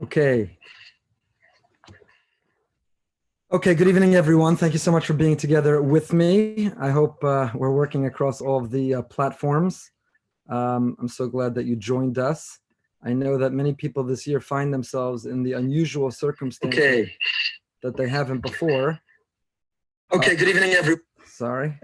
Okay. Okay, good evening, everyone. Thank you so much for being together with me. I hope we're working across all of the platforms. I'm so glad that you joined us. I know that many people this year find themselves in the unusual circumstances that they haven't before. Okay, good evening, everyone. Sorry.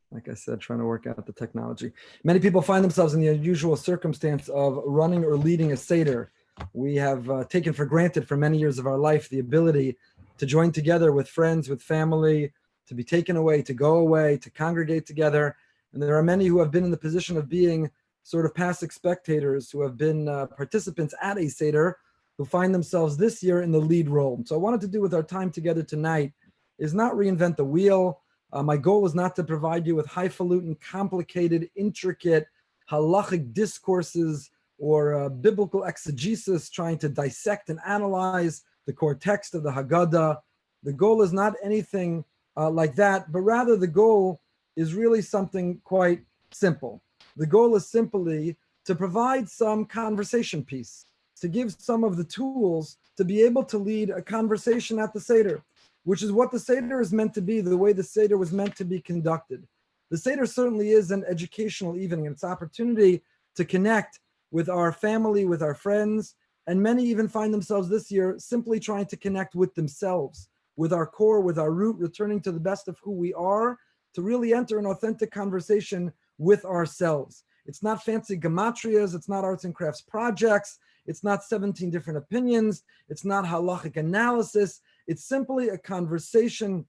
Like I said, trying to work out the technology. Many people find themselves in the unusual circumstance of running or leading a Seder. We have taken for granted for many years of our life the ability to join together with friends, with family, to be taken away, to go away, to congregate together. And there are many who have been in the position of being sort of passive spectators, who have been participants at a Seder, who find themselves this year in the lead role. So I wanted to do with our time together tonight is not reinvent the wheel. My goal is not to provide you with highfalutin, complicated, intricate halachic discourses or biblical exegesis trying to dissect and analyze the core text of the Haggadah. The goal is not anything like that, but rather the goal is really something quite simple. The goal is simply to provide some conversation piece, to give some of the tools to be able to lead a conversation at the Seder, which is what the Seder is meant to be, the way the Seder was meant to be conducted. The Seder certainly is an educational evening. It's an opportunity to connect with our family, with our friends, and many even find themselves this year simply trying to connect with themselves, with our core, with our root, returning to the best of who we are, to really enter an authentic conversation with ourselves. It's not fancy gematrias, it's not arts and crafts projects, it's not 17 different opinions, it's not halachic analysis, it's simply a conversation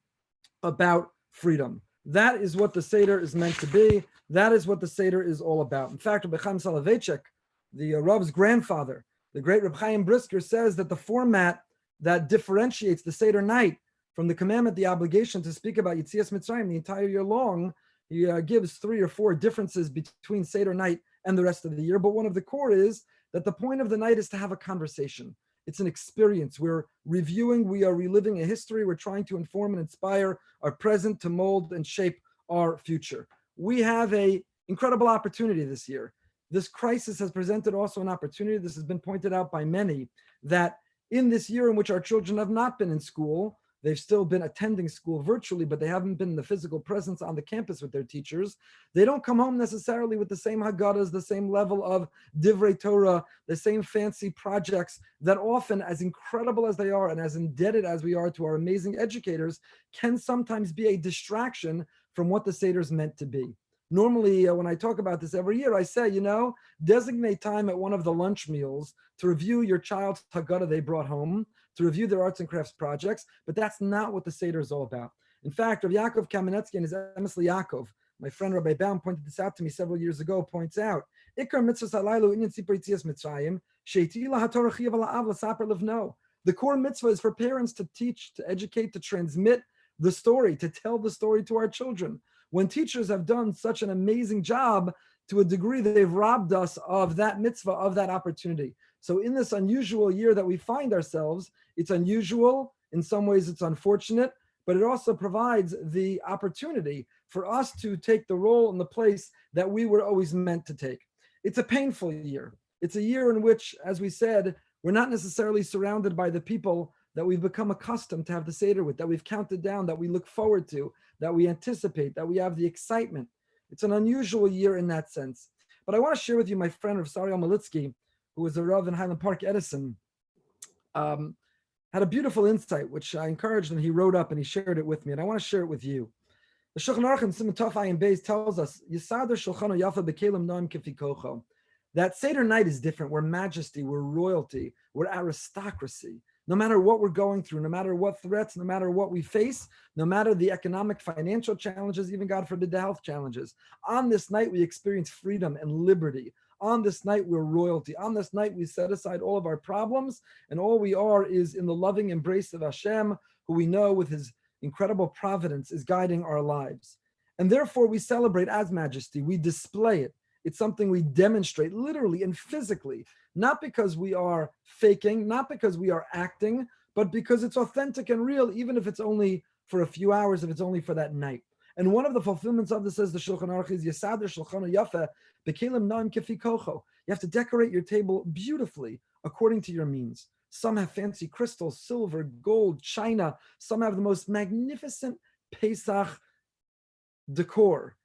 about freedom. That is what the Seder is meant to be. That is what the Seder is all about. In fact, Rabbi Chaim Soloveitchik, the Rav's grandfather, the great Reb Chaim Brisker, says that the format that differentiates the Seder night from the commandment, the obligation to speak about Yetzias Mitzrayim the entire year long, he gives 3 or 4 differences between Seder night and the rest of the year. But one of the core is that the point of the night is to have a conversation. It's an experience. We're reviewing, we are reliving a history. We're trying to inform and inspire our present to mold and shape our future. We have an incredible opportunity this year. This crisis has presented also an opportunity. This has been pointed out by many, that in this year in which our children have not been in school, they've still been attending school virtually, but they haven't been in the physical presence on the campus with their teachers. They don't come home necessarily with the same Haggadahs, the same level of Divrei Torah, the same fancy projects that often, as incredible as they are and as indebted as we are to our amazing educators, can sometimes be a distraction from what the Seder is meant to be. Normally, when I talk about this every year, I say, designate time at one of the lunch meals to review your child's Haggadah they brought home, to review their arts and crafts projects, but that's not what the Seder is all about. In fact, Rav Yaakov Kamenetsky and his Emes Yaakov, my friend Rabbi Baum pointed this out to me several years ago, points out, Ikar mitzvahs halaylu inyan sipur yetzias Mitzrayim, she'iti lahatorah chiyav la'av l'saper livno. The core mitzvah is for parents to teach, to educate, to transmit the story, to tell the story to our children. When teachers have done such an amazing job, to a degree that they've robbed us of that mitzvah, of that opportunity. So in this unusual year that we find ourselves, it's unusual, in some ways it's unfortunate, but it also provides the opportunity for us to take the role and the place that we were always meant to take. It's a painful year. It's a year in which, as we said, we're not necessarily surrounded by the people that we've become accustomed to have the Seder with, that we've counted down, that we look forward to, that we anticipate, that we have the excitement. It's an unusual year in that sense. But I want to share with you my friend Rav Sariel Malitsky, who was a Rav in Highland Park, Edison, had a beautiful insight, which I encouraged him. He wrote up and he shared it with me, and I want to share it with you. The Shulchan Aruch in Siman Tov Ayin Beis tells us, Yisader Shulchano Yafa B'Kelim Noam Kifi Kocho. That Seder night is different. We're majesty, we're royalty, we're aristocracy. No matter what we're going through, no matter what threats, no matter what we face, no matter the economic, financial challenges, even God forbid the health challenges, on this night we experience freedom and liberty. On this night we're royalty. On this night we set aside all of our problems, and all we are is in the loving embrace of Hashem, who we know with his incredible providence is guiding our lives. And therefore we celebrate as majesty, we display it. It's something we demonstrate literally and physically, not because we are faking, not because we are acting, but because it's authentic and real, even if it's only for a few hours, if it's only for that night. And one of the fulfillments of this, says the Shulchan Aruch, is Yisader Shulchano Yafa B'Kelim Noam Kifi Kocho. You have to decorate your table beautifully according to your means. Some have fancy crystals, silver, gold, china. Some have the most magnificent Pesach decor,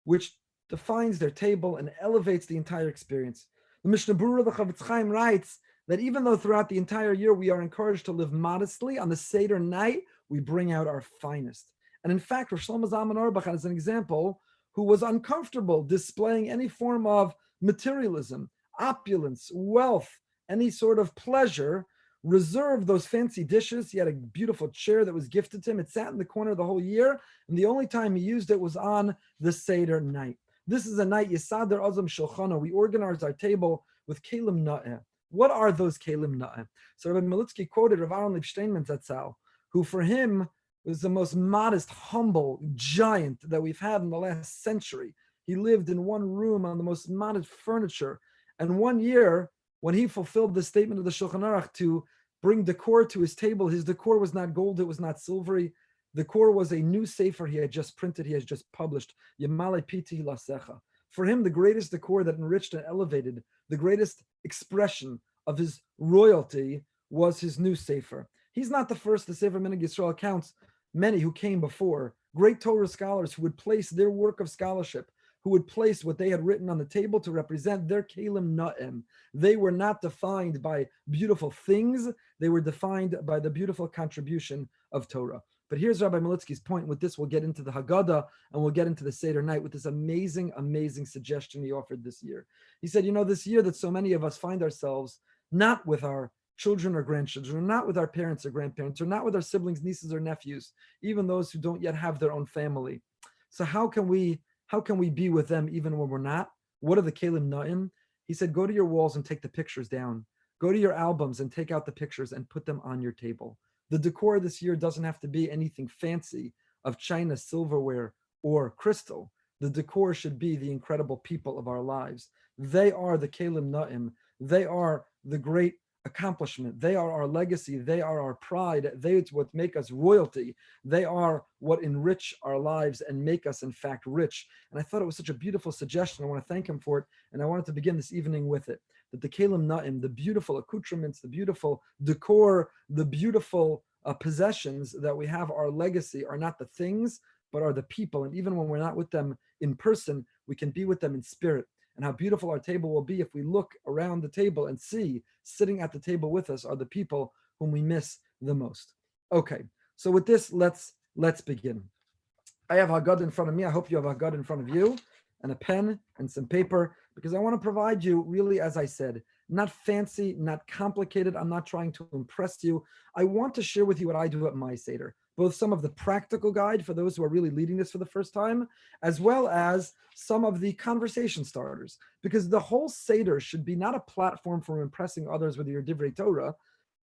which defines their table and elevates the entire experience. The Mishnah Berurah, the Chafetz Chaim, writes that even though throughout the entire year we are encouraged to live modestly, on the Seder night we bring out our finest. And in fact, Rosh Shlomo Zalman Auerbach, as an example, who was uncomfortable displaying any form of materialism, opulence, wealth, any sort of pleasure, reserved those fancy dishes. He had a beautiful chair that was gifted to him. It sat in the corner the whole year, and the only time he used it was on the Seder night. This is a night, Yisader Azam Shulchana. We organize our table with Kelim Na'eh. What are those Kelim Na'eh? So Rabbi Militsky quoted Rav Aaron Leib Steinman Zatzal, who for him was the most modest, humble giant that we've had in the last century. He lived in one room on the most modest furniture. And one year, when he fulfilled the statement of the Shulchan Aruch to bring decor to his table, his decor was not gold, it was not silvery. The decor was a new sefer he had just printed, he has just published. Yemale Piti Lasecha. For him, the greatest decor that enriched and elevated, the greatest expression of his royalty was his new sefer. He's not the first. The Sefer Minhag Yisrael counts many who came before, great Torah scholars who would place their work of scholarship, who would place what they had written on the table to represent their Kelim Na'im. They were not defined by beautiful things, they were defined by the beautiful contribution of Torah. But here's Rabbi Militsky's point. With this, we'll get into the Haggadah and we'll get into the Seder night with this amazing, amazing suggestion he offered this year. He said, this year that so many of us find ourselves not with our children or grandchildren, or not with our parents or grandparents, or not with our siblings, nieces or nephews, even those who don't yet have their own family. So how can we be with them even when we're not? What are the Kelim Na'im? He said, go to your walls and take the pictures down. Go to your albums and take out the pictures and put them on your table. The decor this year doesn't have to be anything fancy of china, silverware, or crystal. The decor should be the incredible people of our lives. They are the Kelim Na'im. They are the great accomplishment. They are our legacy. They are our pride. It's what make us royalty. They are what enrich our lives and make us, in fact, rich. And I thought it was such a beautiful suggestion. I want to thank him for it. And I wanted to begin this evening with it. That the Kelim Na'im, the beautiful accoutrements, the beautiful decor, the beautiful possessions that we have, our legacy, are not the things, but are the people. And even when we're not with them in person, we can be with them in spirit. And how beautiful our table will be if we look around the table and see sitting at the table with us are the people whom we miss the most. Okay, so with this, let's begin. I have Haggadah in front of me. I hope you have Haggadah in front of you, and a pen and some paper, because I want to provide you, really, as I said, not fancy, not complicated. I'm not trying to impress you. I want to share with you what I do at my Seder, both some of the practical guide for those who are really leading this for the first time, as well as some of the conversation starters, because the whole Seder should be not a platform for impressing others with your Divrei Torah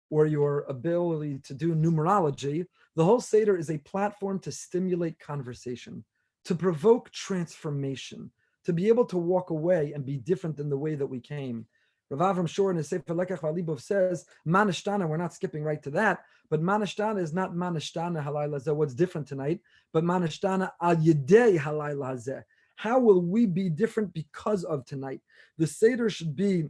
or your ability to do numerology. The whole Seder is a platform to stimulate conversation, to provoke transformation, to be able to walk away and be different than the way that we came. Rav Avram Shor in his Sefer Lekach V'Alibov says, Manishtana, we're not skipping right to that, but Manishtana is not Manishtana Halayla Hazeh, what's different tonight, but Manishtana Al Yedei Halayla Hazeh. How will we be different because of tonight? The Seder should be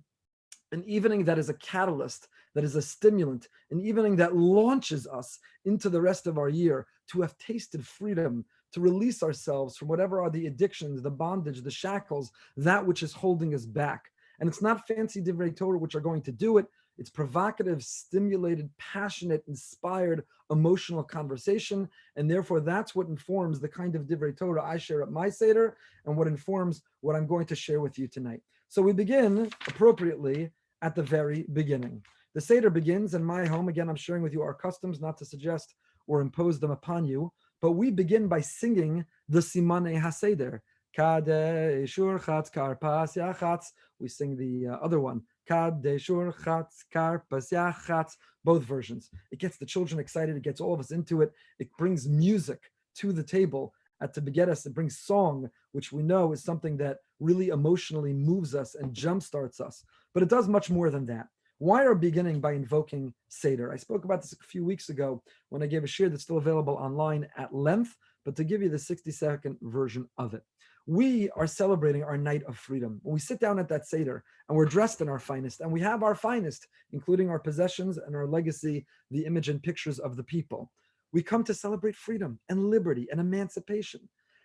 an evening that is a catalyst, that is a stimulant, an evening that launches us into the rest of our year, to have tasted freedom, to release ourselves from whatever are the addictions, the bondage, the shackles, that which is holding us back. And it's not fancy Divrei Torah which are going to do it. It's provocative, stimulated, passionate, inspired, emotional conversation. And therefore, that's what informs the kind of Divrei Torah I share at my Seder, and what informs what I'm going to share with you tonight. So we begin appropriately at the very beginning. The Seder begins in my home. Again, I'm sharing with you our customs, not to suggest or impose them upon you, but we begin by singing the Simanei HaSeder. Kadesh, Yachatz, Karpas, Yachatz. We sing the other one. Kadesh, Yachatz, Karpas, Yachatz. Both versions. It gets the children excited. It gets all of us into it. It brings music to the table to beget us. It brings song, which we know is something that really emotionally moves us and jumpstarts us. But it does much more than that. Why are we beginning by invoking Seder? I spoke about this a few weeks ago when I gave a shir that's still available online at length, but to give you the 60-second version of it. We are celebrating our night of freedom. When we sit down at that Seder and we're dressed in our finest and we have our finest, including our possessions and our legacy, the image and pictures of the people, we come to celebrate freedom and liberty and emancipation.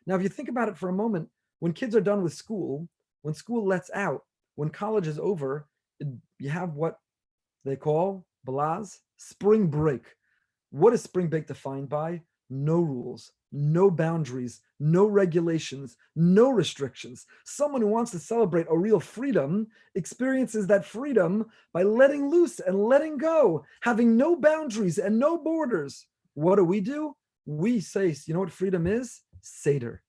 Now, if you think about it for a moment, when kids are done with school, when school lets out, when college is over, you have what they call, Balaz, spring break. What is spring break defined by? No rules, no boundaries, no regulations, no restrictions. Someone who wants to celebrate a real freedom experiences that freedom by letting loose and letting go, having no boundaries and no borders. What do? We say, you know what freedom is? Seder,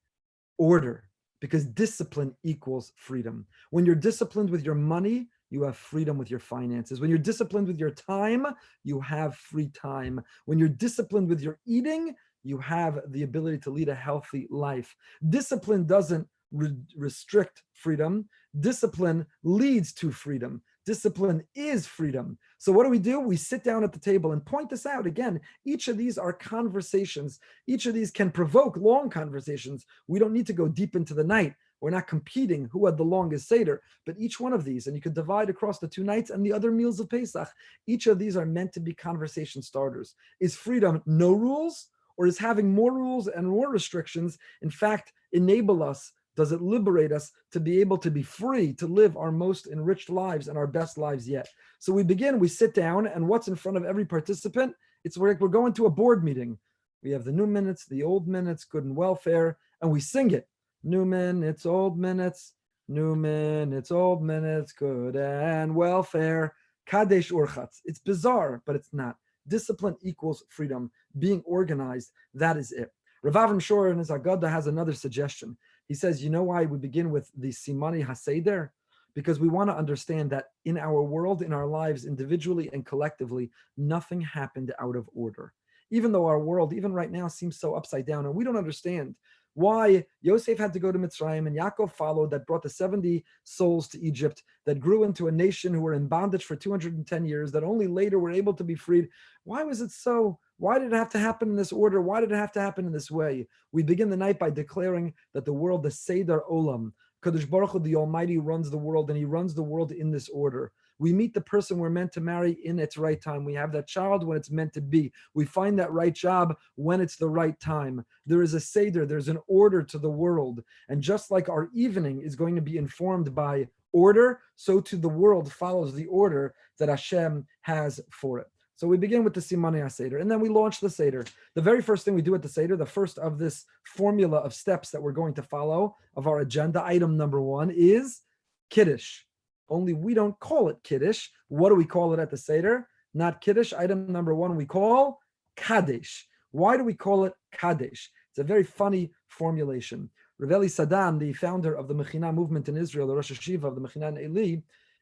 order, because discipline equals freedom. When you're disciplined with your money, you have freedom with your finances. When you're disciplined with your time, you have free time. When you're disciplined with your eating, you have the ability to lead a healthy life. Discipline doesn't restrict freedom. Discipline leads to freedom. Discipline is freedom. So what do? We sit down at the table and point this out. Again, each of these are conversations. Each of these can provoke long conversations. We don't need to go deep into the night. We're not competing who had the longest Seder, but each one of these, and you could divide across the 2 nights and the other meals of Pesach, each of these are meant to be conversation starters. Is freedom no rules, or is having more rules and more restrictions, in fact, enable us? Does it liberate us to be able to be free, to live our most enriched lives and our best lives yet? So we sit down, and what's in front of every participant? It's like we're going to a board meeting. We have the new minutes, the old minutes, good and welfare, and we sing it. New minutes, old minutes, new minutes, old minutes, good and welfare. Kadesh or Yachatz. It's bizarre, but it's not. Discipline equals freedom. Being organized, that is it. Rav Avram Shor in his Haggadah has another suggestion. He says, you know why we begin with the Simani HaSeder? Because we want to understand that in our world, in our lives, individually and collectively, nothing happened out of order. Even though our world, even right now, seems so upside down, and we don't understand why Yosef had to go to Mitzrayim and Yaakov followed, that brought the 70 souls to Egypt, that grew into a nation who were in bondage for 210 years, that only later were able to be freed. Why was it so? Why did it have to happen in this order? Why did it have to happen in this way? We begin the night by declaring that the world, the Seder Olam, Kadesh Baruch Hu, the Almighty, runs the world, and He runs the world in this order. We meet the person we're meant to marry in its right time. We have that child when it's meant to be. We find that right job when it's the right time. There is a Seder, there's an order to the world. And just like our evening is going to be informed by order, so too the world follows the order that Hashem has for it. So we begin with the Simani HaSeder, and then we launch the Seder. The very first thing we do at the Seder, the first of this formula of steps that we're going to follow of our agenda, item number 1 is Kiddush. Only we don't call it Kiddush. What do we call it at the Seder? Not Kiddush. Item number 1 we call Kadesh. Why do we call it Kadesh? It's a very funny formulation. Rav Eli Sadan, the founder of the Mechina movement in Israel, the Rosh Hashiva of the Mechina in Eli,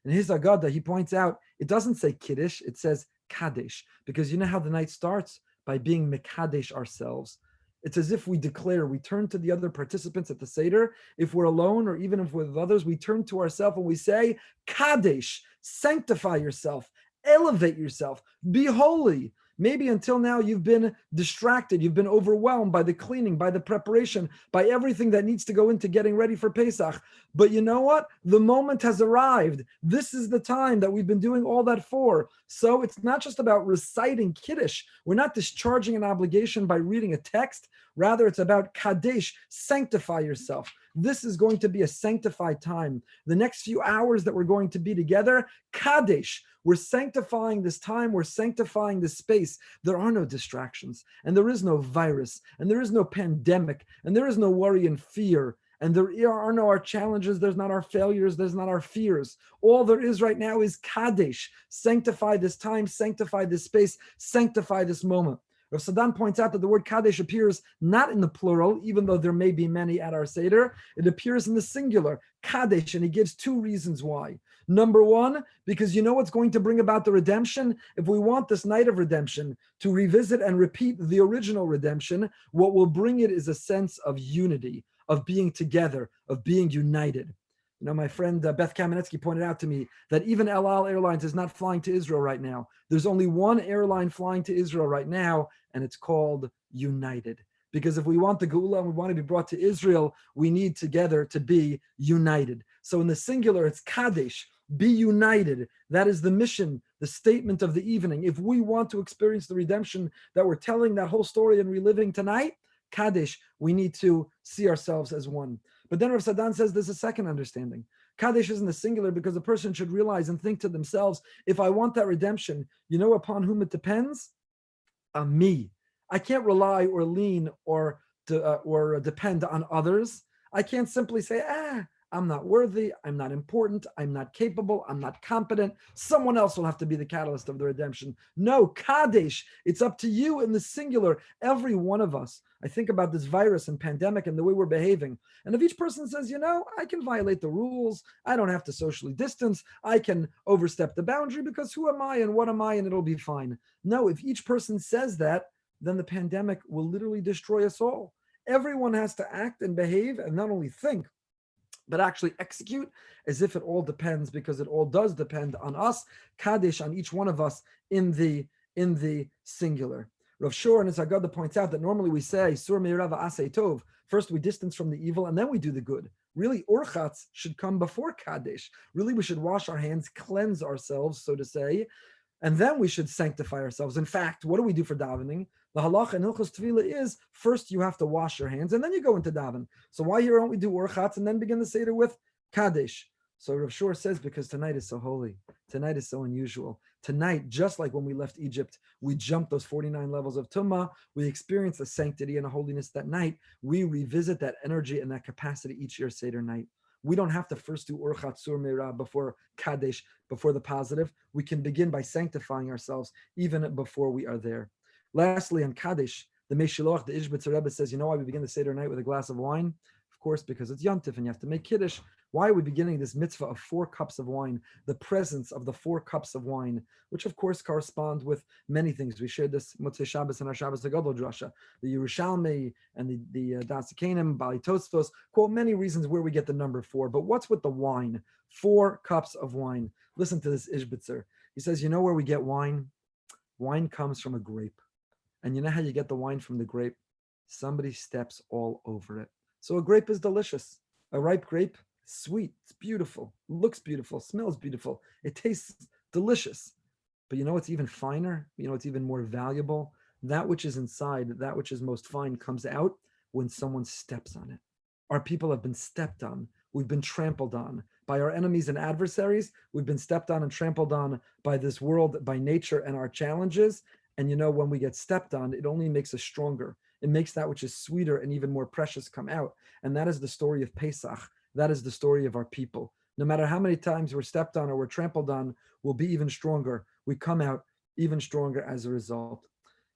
in his Haggadah, he points out, it doesn't say Kiddush, it says Kadesh, because you know how the night starts? By being Mekadesh ourselves. It's as if we declare, we turn to the other participants at the Seder. If we're alone or even if we're with others, we turn to ourselves and we say, Kadesh, sanctify yourself, elevate yourself, be holy. Maybe until now you've been distracted, you've been overwhelmed by the cleaning, by the preparation, by everything that needs to go into getting ready for Pesach. But you know what? The moment has arrived. This is the time that we've been doing all that for. So it's not just about reciting Kiddush. We're not discharging an obligation by reading a text. Rather, it's about Kadesh, sanctify yourself. This is going to be a sanctified time. The next few hours that we're going to be together, Kadesh, we're sanctifying this time, we're sanctifying this space. There are no distractions, and there is no virus, and there is no pandemic, and there is no worry and fear, and there are no our challenges, there's not our failures, there's not our fears. All there is right now is Kadesh. Sanctify this time, sanctify this space, sanctify this moment. Rav Sadan points out that the word Kadesh appears not in the plural, even though there may be many at our Seder. It appears in the singular, Kadesh, and he gives 2 reasons why. Number 1, because you know what's going to bring about the redemption? If we want this night of redemption to revisit and repeat the original redemption, what will bring it is a sense of unity, of being together, of being united. You know, my friend Beth Kamenetsky pointed out to me that even El Al Airlines is not flying to Israel right now. There's only one airline flying to Israel right now, and it's called United. Because if we want the Geula and we want to be brought to Israel, we need together to be united. So in the singular, it's Kadesh, be united. That is the mission, the statement of the evening. If we want to experience the redemption that we're telling that whole story and reliving tonight, Kadesh, we need to see ourselves as one. But then Rav Sadan says there's a second understanding. Kadesh isn't the singular because a person should realize and think to themselves, if I want that redemption, you know upon whom it depends? On me. I can't rely or lean or depend on others. I can't simply say, I'm not worthy, I'm not important, I'm not capable, I'm not competent. Someone else will have to be the catalyst of the redemption. No, Kadesh, it's up to you in the singular, every one of us. I think about this virus and pandemic and the way we're behaving. And if each person says, I can violate the rules, I don't have to socially distance, I can overstep the boundary because who am I and what am I and it'll be fine. No, if each person says that, then the pandemic will literally destroy us all. Everyone has to act and behave and not only think, but actually execute as if it all depends, because it all does depend on us, Kadesh, on each one of us in the singular. Rav Shor and his Haggadah points out that normally we say, Sur me'irav aseh tov, first we distance from the evil and then we do the good. Really, Orchatz should come before Kadesh. Really, we should wash our hands, cleanse ourselves, so to say, and then we should sanctify ourselves. In fact, what do we do for davening? The halacha in Hilchos Tefillah is first you have to wash your hands and then you go into daven. So why here don't we do Orchatz and then begin the Seder with Kadesh? So Rav Shor says because tonight is so holy. Tonight is so unusual. Tonight, just like when we left Egypt, we jumped those 49 levels of Tumah. We experienced a sanctity and a holiness that night. We revisit that energy and that capacity each year Seder night. We don't have to first do Orchat Sur Meirah before Kadesh, before the positive. We can begin by sanctifying ourselves even before we are there. Lastly, on Kadesh, the Meshiloach, the Ishbitzer Rebbe says, why we begin the Seder night with a glass of wine? Of course, because it's Yontif and you have to make Kiddush. Why are we beginning this mitzvah of 4 cups of wine? The presence of the 4 cups of wine, which of course correspond with many things. We shared this Motzei Shabbos and our Shabbos Hagadol Drasha, the Yerushalmi and the Das Kenim, Bali Tosfos, quote many reasons where we get the number 4. But what's with the wine? 4 cups of wine. Listen to this Ishbitzer. He says, where we get wine? Wine comes from a grape. And you know how you get the wine from the grape? Somebody steps all over it. So a grape is delicious. A ripe grape, sweet, it's beautiful, looks beautiful, smells beautiful, it tastes delicious. But what's even finer? What's even more valuable? That which is inside, that which is most fine comes out when someone steps on it. Our people have been stepped on. We've been trampled on by our enemies and adversaries. We've been stepped on and trampled on by this world, by nature and our challenges. And when we get stepped on, it only makes us stronger. It makes that which is sweeter and even more precious come out. And that is the story of Pesach. That is the story of our people. No matter how many times we're stepped on or we're trampled on, we'll be even stronger. We come out even stronger as a result.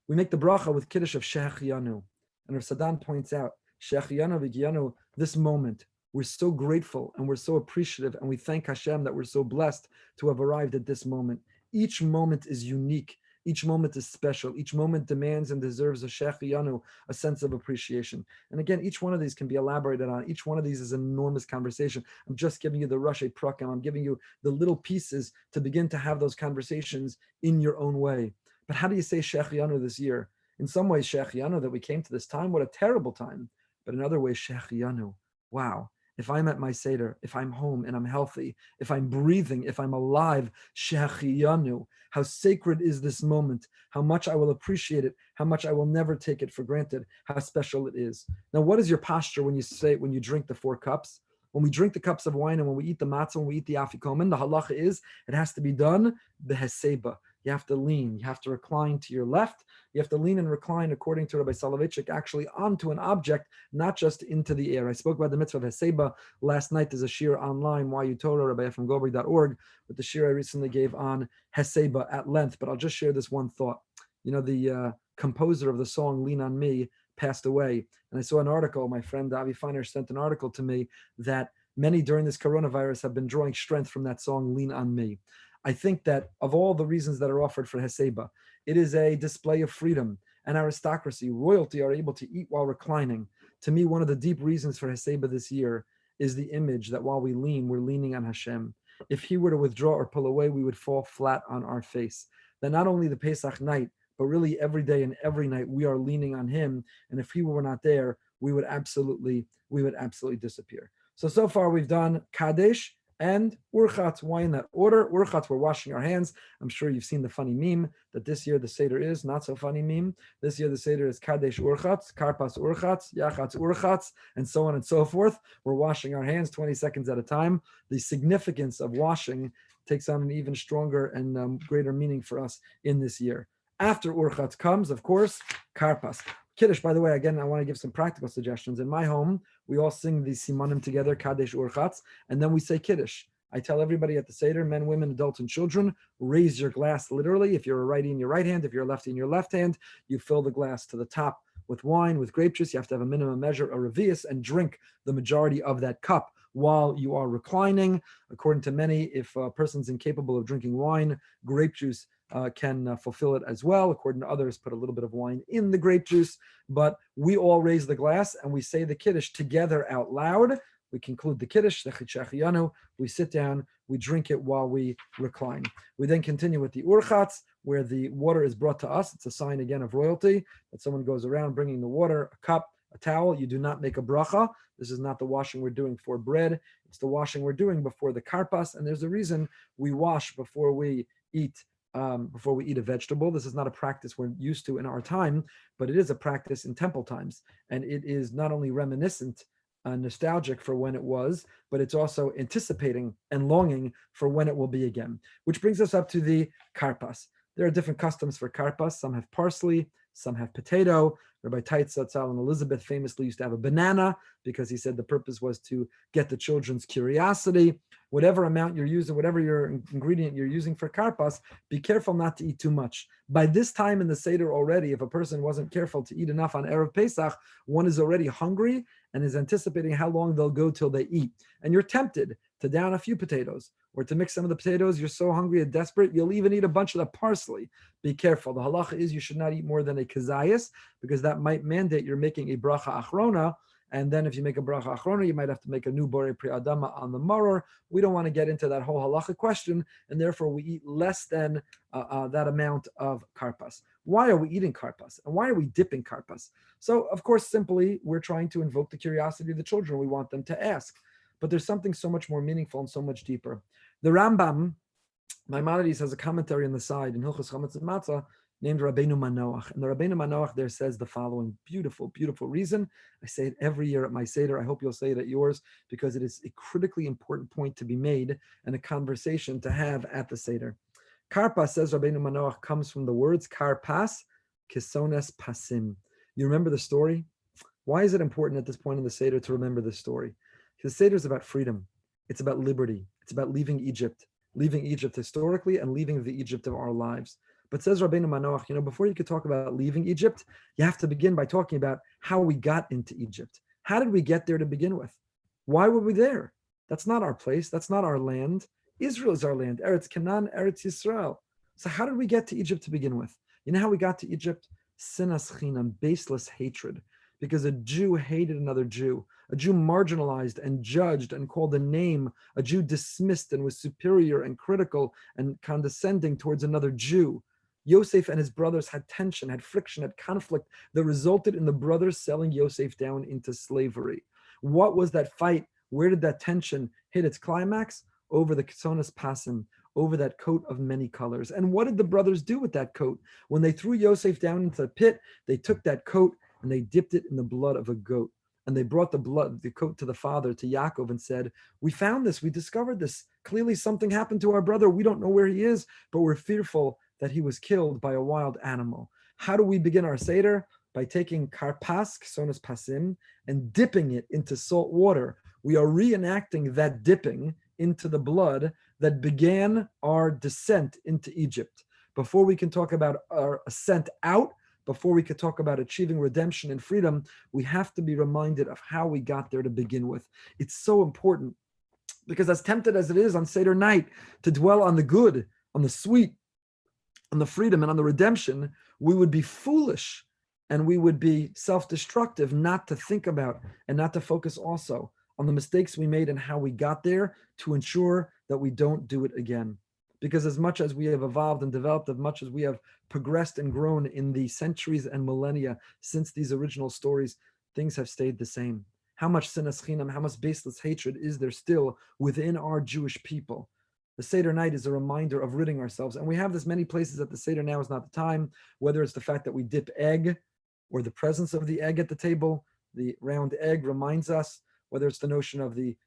We make the bracha with Kiddush of Shechianu. And Rav Sadan points out, Shechianu v'Giyanu, this moment, we're so grateful and we're so appreciative and we thank Hashem that we're so blessed to have arrived at this moment. Each moment is unique. Each moment is special. Each moment demands and deserves a Shechianu, a sense of appreciation. And again, each one of these can be elaborated on. Each one of these is an enormous conversation. I'm just giving you the Rashi Prakim. I'm giving you the little pieces to begin to have those conversations in your own way. But how do you say Shechianu this year? In some ways, Shechianu, that we came to this time, what a terrible time. But in other ways, Shechianu, wow. If I'm at my Seder, if I'm home and I'm healthy, if I'm breathing, if I'm alive, Shechianu, how sacred is this moment, how much I will appreciate it, how much I will never take it for granted, how special it is. Now, what is your posture when you drink the 4 cups? When we drink the cups of wine and when we eat the matzah, when we eat the afikomen, the halacha is, it has to be done beheseba. You have to lean, you have to recline to your left, you have to lean and recline according to Rabbi Soloveitchik, actually onto an object, not just into the air. I spoke about the mitzvah of Heseba last night. There's a shir online, YuTorah, RabbiFromGoldberg.org, with the shir I recently gave on Heseba at length, but I'll just share this one thought. The composer of the song Lean on Me passed away, and I saw an article, my friend Avi Feiner sent an article to me that many during this coronavirus have been drawing strength from that song Lean on Me. I think that of all the reasons that are offered for Heseba, it is a display of freedom and aristocracy. Royalty are able to eat while reclining. To me, one of the deep reasons for Heseba this year is the image that while we lean, we're leaning on Hashem. If he were to withdraw or pull away, we would fall flat on our face. That not only the Pesach night, but really every day and every night we are leaning on him. And if he were not there, we would absolutely disappear. So far we've done Kadesh and Urchatz. Why in that order? Urchatz, we're washing our hands. I'm sure you've seen the funny meme that this year the Seder is, not so funny meme. This year the Seder is Kadesh Urchatz, Karpas Urchatz, Yachatz Urchatz, and so on and so forth. We're washing our hands 20 seconds at a time. The significance of washing takes on an even stronger and greater meaning for us in this year. After Urchatz comes, of course, Karpas. Kiddush, by the way, again, I want to give some practical suggestions. In my home, we all sing the Simanim together, Kadesh Urchatz, and then we say Kiddush. I tell everybody at the Seder, men, women, adults, and children, raise your glass literally. If you're a righty in your right hand, if you're a lefty in your left hand, you fill the glass to the top with wine, with grape juice. You have to have a minimum measure, a revius, and drink the majority of that cup while you are reclining. According to many, if a person's incapable of drinking wine, grape juice can fulfill it as well. According to others, put a little bit of wine in the grape juice. But we all raise the glass and we say the Kiddush together out loud. We conclude the Kiddush, we sit down, we drink it while we recline. We then continue with the Urchatz, where the water is brought to us. It's a sign again of royalty, that someone goes around bringing the water, a cup, a towel. You do not make a bracha. This is not the washing we're doing for bread. It's the washing we're doing before the Karpas. And there's a reason we wash before we eat a vegetable. This is not a practice we're used to in our time, but it is a practice in temple times. And it is not only reminiscent, nostalgic for when it was, but it's also anticipating and longing for when it will be again. Which brings us up to the Karpas. There are different customs for Karpas. Some have parsley, some have potato. Rabbi Taitz Zatzal and Elizabeth famously used to have a banana because he said the purpose was to get the children's curiosity. Whatever amount you're using, whatever your ingredient you're using for Karpas, be careful not to eat too much. By this time in the Seder already, if a person wasn't careful to eat enough on Erev Pesach, one is already hungry and is anticipating how long they'll go till they eat. And you're tempted to down a few potatoes or to mix some of the potatoes. You're so hungry and desperate, you'll even eat a bunch of the parsley. Be careful. The halacha is you should not eat more than a kazayas because that might mandate you're making a bracha achrona. And then if you make a bracha achrona, you might have to make a new borei pri adama on the maror. We don't want to get into that whole halacha question, and therefore we eat less than that amount of karpas. Why are we eating karpas? And why are we dipping karpas? So, of course, simply we're trying to invoke the curiosity of the children. We want them to ask. But there's something so much more meaningful and so much deeper. The Rambam, Maimonides, has a commentary on the side in Hilchos Chametz and Matzah named Rabbeinu Manoach. And the Rabbeinu Manoach there says the following beautiful, beautiful reason. I say it every year at my Seder. I hope you'll say it at yours because it is a critically important point to be made and a conversation to have at the Seder. Karpas, says Rabbeinu Manoach, comes from the words Karpas, Kisones Pasim. You remember the story? Why is it important at this point in the Seder to remember this story? Because the Seder is about freedom. It's about liberty. It's about leaving Egypt historically and leaving the Egypt of our lives. But says Rabbeinu Manoach, before you could talk about leaving Egypt, you have to begin by talking about how we got into Egypt. How did we get there to begin with? Why were we there? That's not our place. That's not our land. Israel is our land. Eretz Canaan, Eretz Yisrael. So how did we get to Egypt to begin with? You know how we got to Egypt? Sinas chinam, baseless hatred. Because a Jew hated another Jew. A Jew marginalized and judged and called a name. A Jew dismissed and was superior and critical and condescending towards another Jew. Yosef and his brothers had tension, had friction, had conflict that resulted in the brothers selling Yosef down into slavery. What was that fight? Where did that tension hit its climax? Over the Ketzonas Pasim, over that coat of many colors. And what did the brothers do with that coat? When they threw Yosef down into the pit, they took that coat and they dipped it in the blood of a goat. And they brought the coat to the father, to Yaakov, and said, we found this, we discovered this. Clearly something happened to our brother. We don't know where he is, but we're fearful that he was killed by a wild animal. How do we begin our Seder? By taking Karpas, Ksonos Pasim, and dipping it into salt water. We are reenacting that dipping into the blood that began our descent into Egypt. Before we can talk about our ascent out, before we could talk about achieving redemption and freedom, we have to be reminded of how we got there to begin with. It's so important because as tempted as it is on Seder night to dwell on the good, on the sweet, on the freedom and on the redemption, we would be foolish and we would be self-destructive not to think about and not to focus also on the mistakes we made and how we got there to ensure that we don't do it again. because as much as we have evolved and developed, as much as we have progressed and grown in the centuries and millennia since these original stories, things have stayed the same. How much sinas chinam, how much baseless hatred is there still within our Jewish people? The Seder night is a reminder of ridding ourselves. And we have this many places at the Seder. Now is not the time, whether it's the fact that we dip egg or the presence of the egg at the table. The round egg reminds us, whether it's the notion of the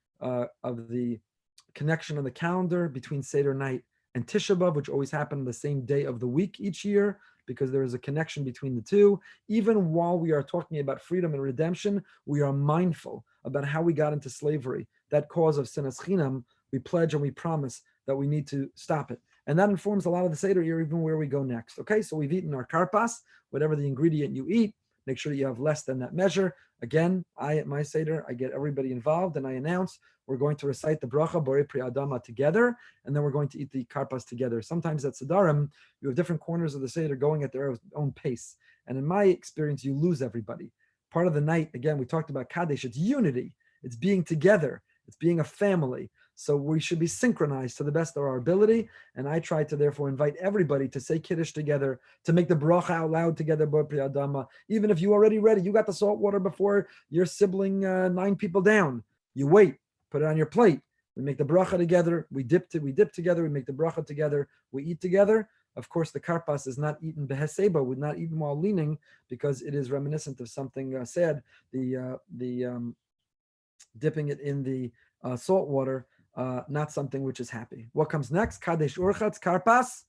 connection on the calendar between Seder night and Tisha B'Av, which always happen on the same day of the week each year, because there is a connection between the two. Even while we are talking about freedom and redemption, we are mindful about how we got into slavery. That cause of sinas chinam, we pledge and we promise that we need to stop it. And that informs a lot of the Seder year, even where we go next. Okay, so we've eaten our karpas, whatever the ingredient you eat, make sure you have less than that measure. Again, at my Seder, I get everybody involved and I announce we're going to recite the bracha Borei Pri Adama together, and then we're going to eat the karpas together. Sometimes at Sedarim, you have different corners of the Seder going at their own pace. And in my experience, you lose everybody. Part of the night, again, we talked about Kadesh, it's unity, it's being together, it's being a family. So we should be synchronized to the best of our ability. And I try to therefore invite everybody to say Kiddush together, to make the bracha out loud together, Borei Pri Adama. Even if you already ready, you got the salt water before your sibling 9 people down. You wait, put it on your plate. We make the bracha together. We dip together. We make the bracha together. We eat together. Of course, the karpas is not eaten beheseba, would not eaten while leaning, because it is reminiscent of something sad. The dipping it in the salt water. Not something which is happy. What comes next? Kadesh Urchatz, Karpas.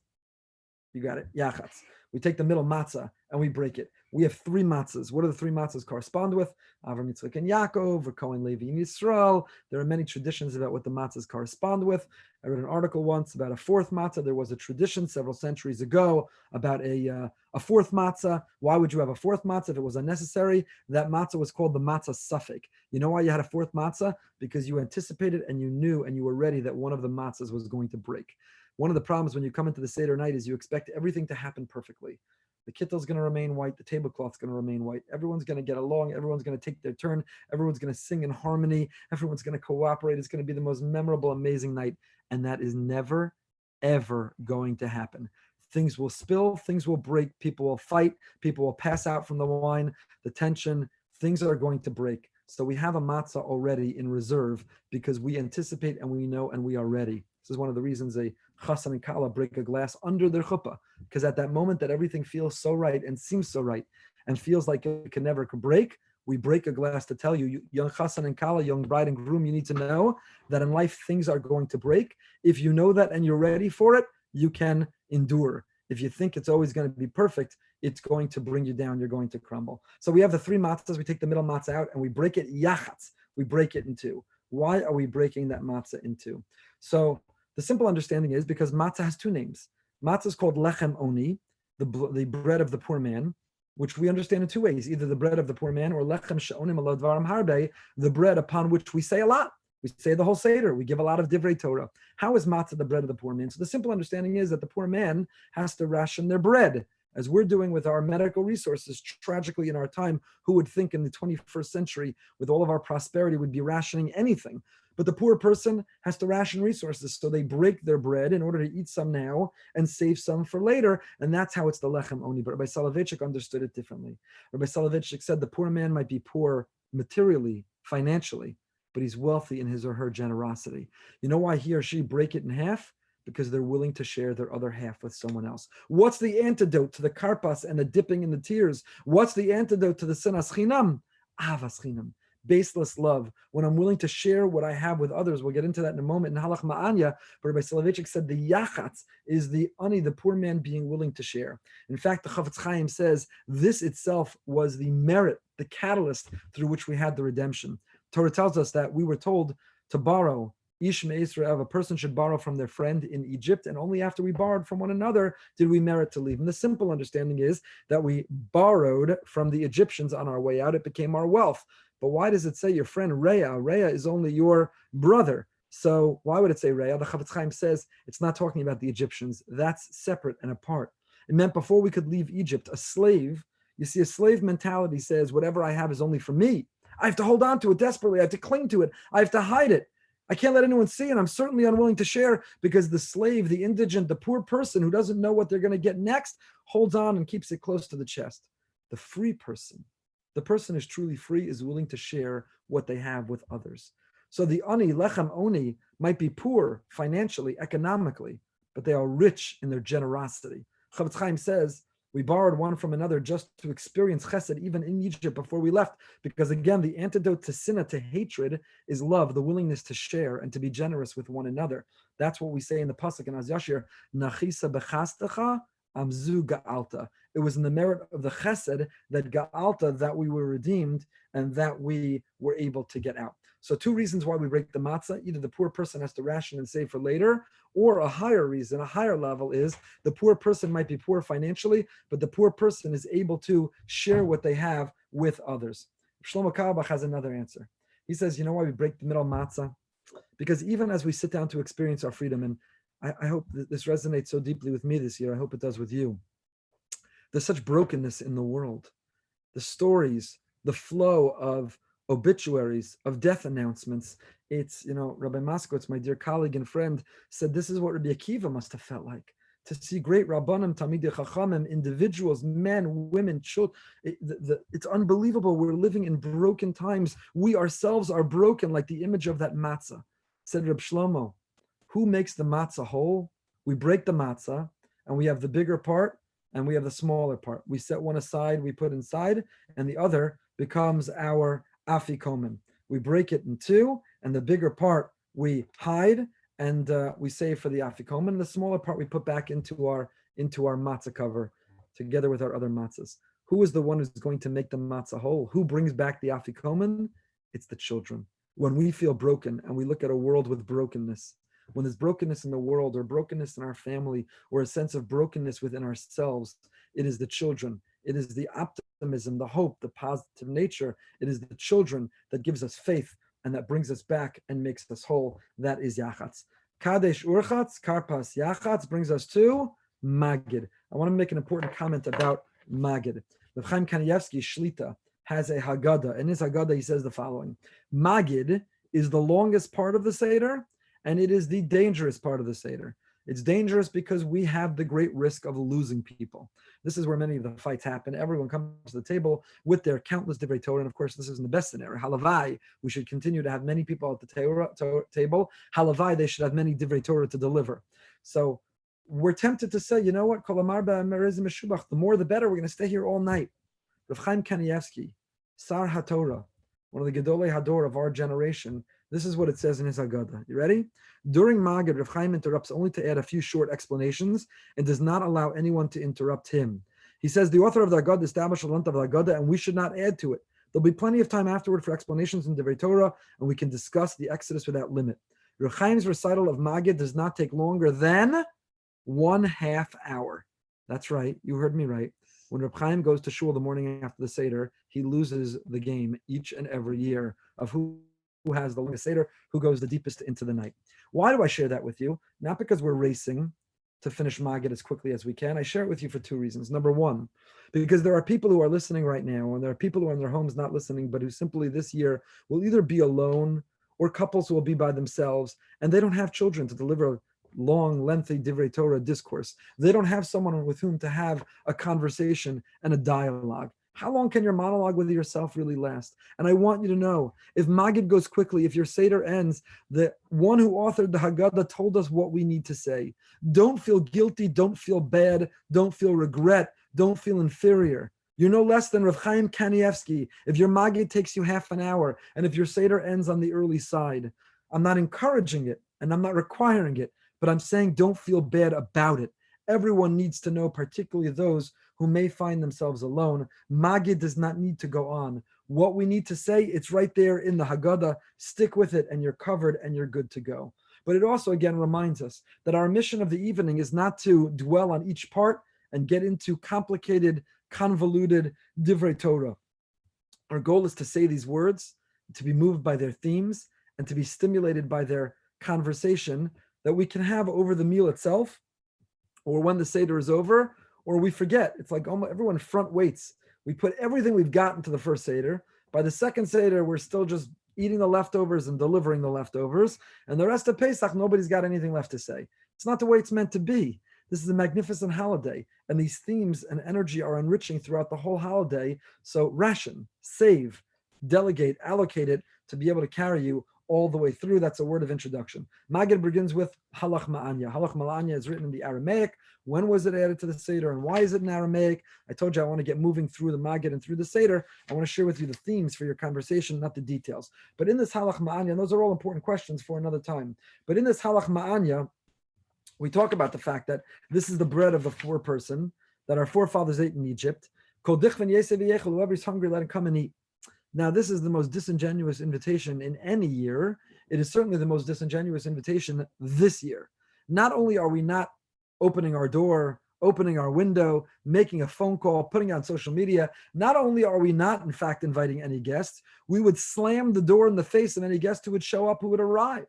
You got it. Yachatz. We take the middle matzah and we break it. We have 3 matzahs. What do the 3 matzahs correspond with? Avram, Yitzchak, and Yaakov, Cohen, Levi, and Yisrael. There are many traditions about what the matzahs correspond with. I read an article once about a 4th matzah. There was a tradition several centuries ago about a 4th matzah. Why would you have a 4th matzah if it was unnecessary? That matzah was called the matzah suffix. You know why you had a 4th matzah? Because you anticipated and you knew and you were ready that one of the matzahs was going to break. One of the problems when you come into the Seder night is you expect everything to happen perfectly. The kittel's going to remain white. The tablecloth's going to remain white. Everyone's going to get along. Everyone's going to take their turn. Everyone's going to sing in harmony. Everyone's going to cooperate. It's going to be the most memorable, amazing night. And that is never, ever going to happen. Things will spill. Things will break. People will fight. People will pass out from the wine, the tension. Things are going to break. So we have a matzah already in reserve because we anticipate and we know and we are ready. This is one of the reasons a chassan and kala break a glass under their chuppah, because at that moment that everything feels so right and seems so right and feels like it can never break, we break a glass to tell you, young chassan and kala, young bride and groom, you need to know that in life things are going to break. If you know that and you're ready for it, you can endure. If you think it's always going to be perfect, it's going to bring you down. You're going to crumble. So we have the 3 matzahs. We take the middle matzah out and we break it yachatz. We break it in 2. Why are we breaking that matzah in 2? So the simple understanding is because matzah has 2 names. Matzah is called lechem oni, the bread of the poor man, which we understand in 2 ways, either the bread of the poor man or lechem she'onim ala dvarim harbe, the bread upon which we say a lot. We say the whole Seder. We give a lot of divrei Torah. How is matzah the bread of the poor man? So the simple understanding is that the poor man has to ration their bread, as we're doing with our medical resources. Tragically, in our time, who would think in the 21st century, with all of our prosperity, would be rationing anything? But the poor person has to ration resources, so they break their bread in order to eat some now and save some for later, and that's how it's the lechem oni. But Rabbi Soloveitchik understood it differently. Rabbi Soloveitchik said the poor man might be poor materially, financially, but he's wealthy in his or her generosity. You know why he or she break it in half? Because they're willing to share their other half with someone else. What's the antidote to the karpas and the dipping in the tears? What's the antidote to the sinas chinam? Avas chinam, baseless love. When I'm willing to share what I have with others, we'll get into that in a moment in Halach Ma'anya, but Rabbi Soloveitchik said the yachatz is the ani, the poor man being willing to share. In fact, the Chafetz Chaim says this itself was the merit, the catalyst through which we had the redemption. Torah tells us that we were told to borrow. Ish me'Israel, a person should borrow from their friend in Egypt, and only after we borrowed from one another did we merit to leave. And the simple understanding is that we borrowed from the Egyptians on our way out. It became our wealth. But why does it say your friend Rhea? Rhea is only your brother. So why would it say Rhea? The Chafetz Chaim says it's not talking about the Egyptians. That's separate and apart. It meant before we could leave Egypt, a slave, you see, a slave mentality says whatever I have is only for me. I have to hold on to it desperately. I have to cling to it. I have to hide it. I can't let anyone see, and I'm certainly unwilling to share because the slave, the indigent, the poor person who doesn't know what they're going to get next holds on and keeps it close to the chest. The free person, the person who's truly free, is willing to share what they have with others. So the ani, lechem oni, might be poor financially, economically, but they are rich in their generosity. Chafetz Chaim says, we borrowed one from another just to experience chesed even in Egypt before we left, because again, the antidote to sinna, to hatred, is love, the willingness to share and to be generous with one another. That's what we say in the pasuk in Az Yashir, nachisa bechastecha amzu ga'alta. It was in the merit of the chesed that ga'alta, that we were redeemed and that we were able to get out. So two reasons why we break the matzah: either the poor person has to ration and save for later, or a higher reason, a higher level, is the poor person might be poor financially, but the poor person is able to share what they have with others. Shlomo Karpas has another answer. He says, you know why we break the middle matzah? Because even as we sit down to experience our freedom, and I hope that this resonates so deeply with me this year, I hope it does with you. There's such brokenness in the world. The stories, the flow of obituaries, of death announcements. It's, Rabbi Moskowitz, my dear colleague and friend, said this is what Rabbi Akiva must have felt like. To see great Rabbanim, Talmidei Chachamim, individuals, men, women, children. It's unbelievable. We're living in broken times. We ourselves are broken, like the image of that matzah. Said Reb Shlomo, who makes the matzah whole? We break the matzah, and we have the bigger part, and we have the smaller part. We set one aside, we put inside, and the other becomes our afikomen. We break it in two, and the bigger part we hide, and we save for the afikomen. The smaller part we put back into our matzah cover, together with our other matzahs. Who is the one who's going to make the matzah whole? Who brings back the afikomen? It's the children. When we feel broken and we look at a world with brokenness, when there's brokenness in the world, or brokenness in our family, or a sense of brokenness within ourselves, it is the children. It is the optimism, the hope, the positive nature. It is the children that gives us faith and that brings us back and makes us whole. That is Yachatz. Kadesh Urchatz, Karpas Yachatz brings us to Maggid. I want to make an important comment about Maggid. Rav Chaim Kanievsky, Shlita, has a Haggadah. In his Haggadah, he says the following: Maggid is the longest part of the Seder, and it is the dangerous part of the Seder. It's dangerous because we have the great risk of losing people. This is where many of the fights happen. Everyone comes to the table with their countless divrei Torah, and of course, this isn't the best scenario. Halavai, we should continue to have many people at the table. Halavai, they should have many divrei Torah to deliver. So we're tempted to say, you know what, the more the better, we're going to stay here all night. Rav Chaim Kanievsky, Sar HaTorah, one of the Gedolei Hador of our generation, this is what it says in his Haggadah. You ready? During Maggid, Rav Chaim interrupts only to add a few short explanations and does not allow anyone to interrupt him. He says the author of the Haggadah established the length of the Haggadah, and we should not add to it. There'll be plenty of time afterward for explanations in Divrei Torah, and we can discuss the Exodus without limit. Rav Chaim's recital of Maggid does not take longer than 1/2 hour. That's right. You heard me right. When Reb Chaim goes to shul the morning after the Seder, he loses the game each and every year of who has the longest Seder, who goes the deepest into the night. Why do I share that with you? Not because we're racing to finish Maggid as quickly as we can. I share it with you for two reasons. Number one, because there are people who are listening right now, and there are people who are in their homes not listening, but who simply this year will either be alone, or couples who will be by themselves, and they don't have children to deliver long, lengthy Divrei Torah discourse. They don't have someone with whom to have a conversation and a dialogue. How long can your monologue with yourself really last? And I want you to know, if Maggid goes quickly, if your Seder ends, the one who authored the Haggadah told us what we need to say. Don't feel guilty, don't feel bad, don't feel regret, don't feel inferior. You're no less than Rav Chaim Kanievsky if your Maggid takes you half an hour and if your Seder ends on the early side. I'm not encouraging it and I'm not requiring it, but I'm saying don't feel bad about it. Everyone needs to know, particularly those who may find themselves alone. Maggid does not need to go on. What we need to say, it's right there in the Haggadah. Stick with it and you're covered and you're good to go. But it also, again, reminds us that our mission of the evening is not to dwell on each part and get into complicated, convoluted Divrei Torah. Our goal is to say these words, to be moved by their themes, and to be stimulated by their conversation that we can have over the meal itself, or when the Seder is over, or we forget. It's like almost everyone front weights. We put everything we've got into the first Seder. By the second Seder, we're still just eating the leftovers and delivering the leftovers. And the rest of Pesach, nobody's got anything left to say. It's not the way it's meant to be. This is a magnificent holiday, and these themes and energy are enriching throughout the whole holiday. So ration, save, delegate, allocate it to be able to carry you all the way through. That's a word of introduction. Maggid begins with halach ma'anya. Halach ma'anya is written in the Aramaic. When was it added to the Seder, and why is it in Aramaic? I told you I want to get moving through the Maggid and through the Seder. I want to share with you the themes for your conversation, not the details. But in this halach ma'anya, and those are all important questions for another time, but in this halach ma'anya, we talk about the fact that this is the bread of the four-person that our forefathers ate in Egypt. Whoever's hungry, let him come and eat. Now, this is the most disingenuous invitation in any year. It is certainly the most disingenuous invitation this year. Not only are we not opening our door, opening our window, making a phone call, putting on social media, not only are we not, in fact, inviting any guests, we would slam the door in the face of any guest who would show up, who would arrive.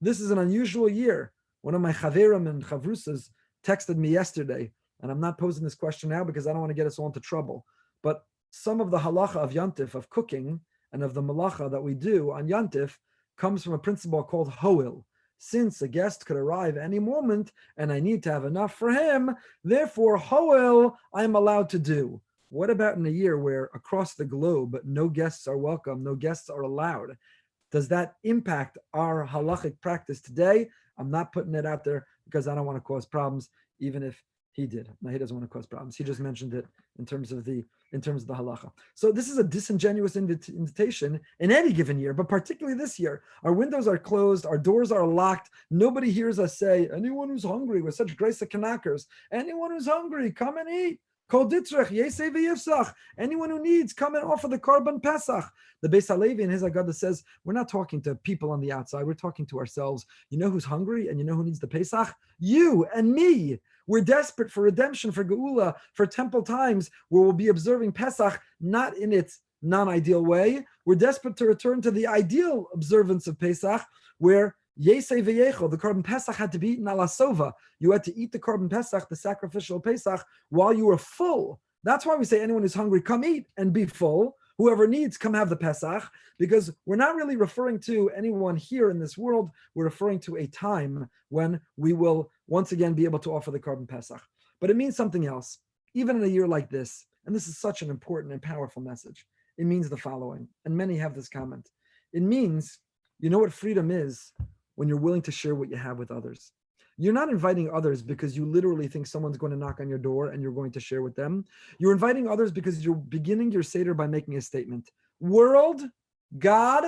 This is an unusual year. One of my chaverim and chavrusas texted me yesterday, and I'm not posing this question now because I don't want to get us all into trouble, but some of the halacha of yantif, of cooking, and of the malacha that we do on yantif comes from a principle called hoil. Since a guest could arrive any moment and I need to have enough for him, therefore hoil I'm allowed to do. What about in a year where across the globe no guests are welcome, no guests are allowed? Does that impact our halachic practice today? I'm not putting it out there because I don't want to cause problems, even if he did. No, he doesn't want to cause problems. He just mentioned it in terms of the halacha. So this is a disingenuous invitation in any given year, but particularly this year. Our windows are closed, our doors are locked. Nobody hears us say, anyone who's hungry, with such grace of kanakers, anyone who's hungry, come and eat. Kol ditzrech, yesei v'yifsach. Anyone who needs, come and offer the Karban Pesach. The Beis Halevi in his Agada says, we're not talking to people on the outside, we're talking to ourselves. You know who's hungry and you know who needs the Pesach? You and me. We're desperate for redemption, for Geula, for temple times where we'll be observing Pesach, not in its non-ideal way. We're desperate to return to the ideal observance of Pesach, where Yesei v'yecho, the Karban Pesach had to be eaten ala sova. You had to eat the Karban Pesach, the sacrificial Pesach, while you were full. That's why we say anyone who's hungry, come eat and be full. Whoever needs, come have the Pesach, because we're not really referring to anyone here in this world. We're referring to a time when we will once again be able to offer the Karban Pesach. But it means something else. Even in a year like this, and this is such an important and powerful message, it means the following, and many have this comment. It means, you know what freedom is? When you're willing to share what you have with others. You're not inviting others because you literally think someone's going to knock on your door and you're going to share with them. You're inviting others because you're beginning your Seder by making a statement. World, God,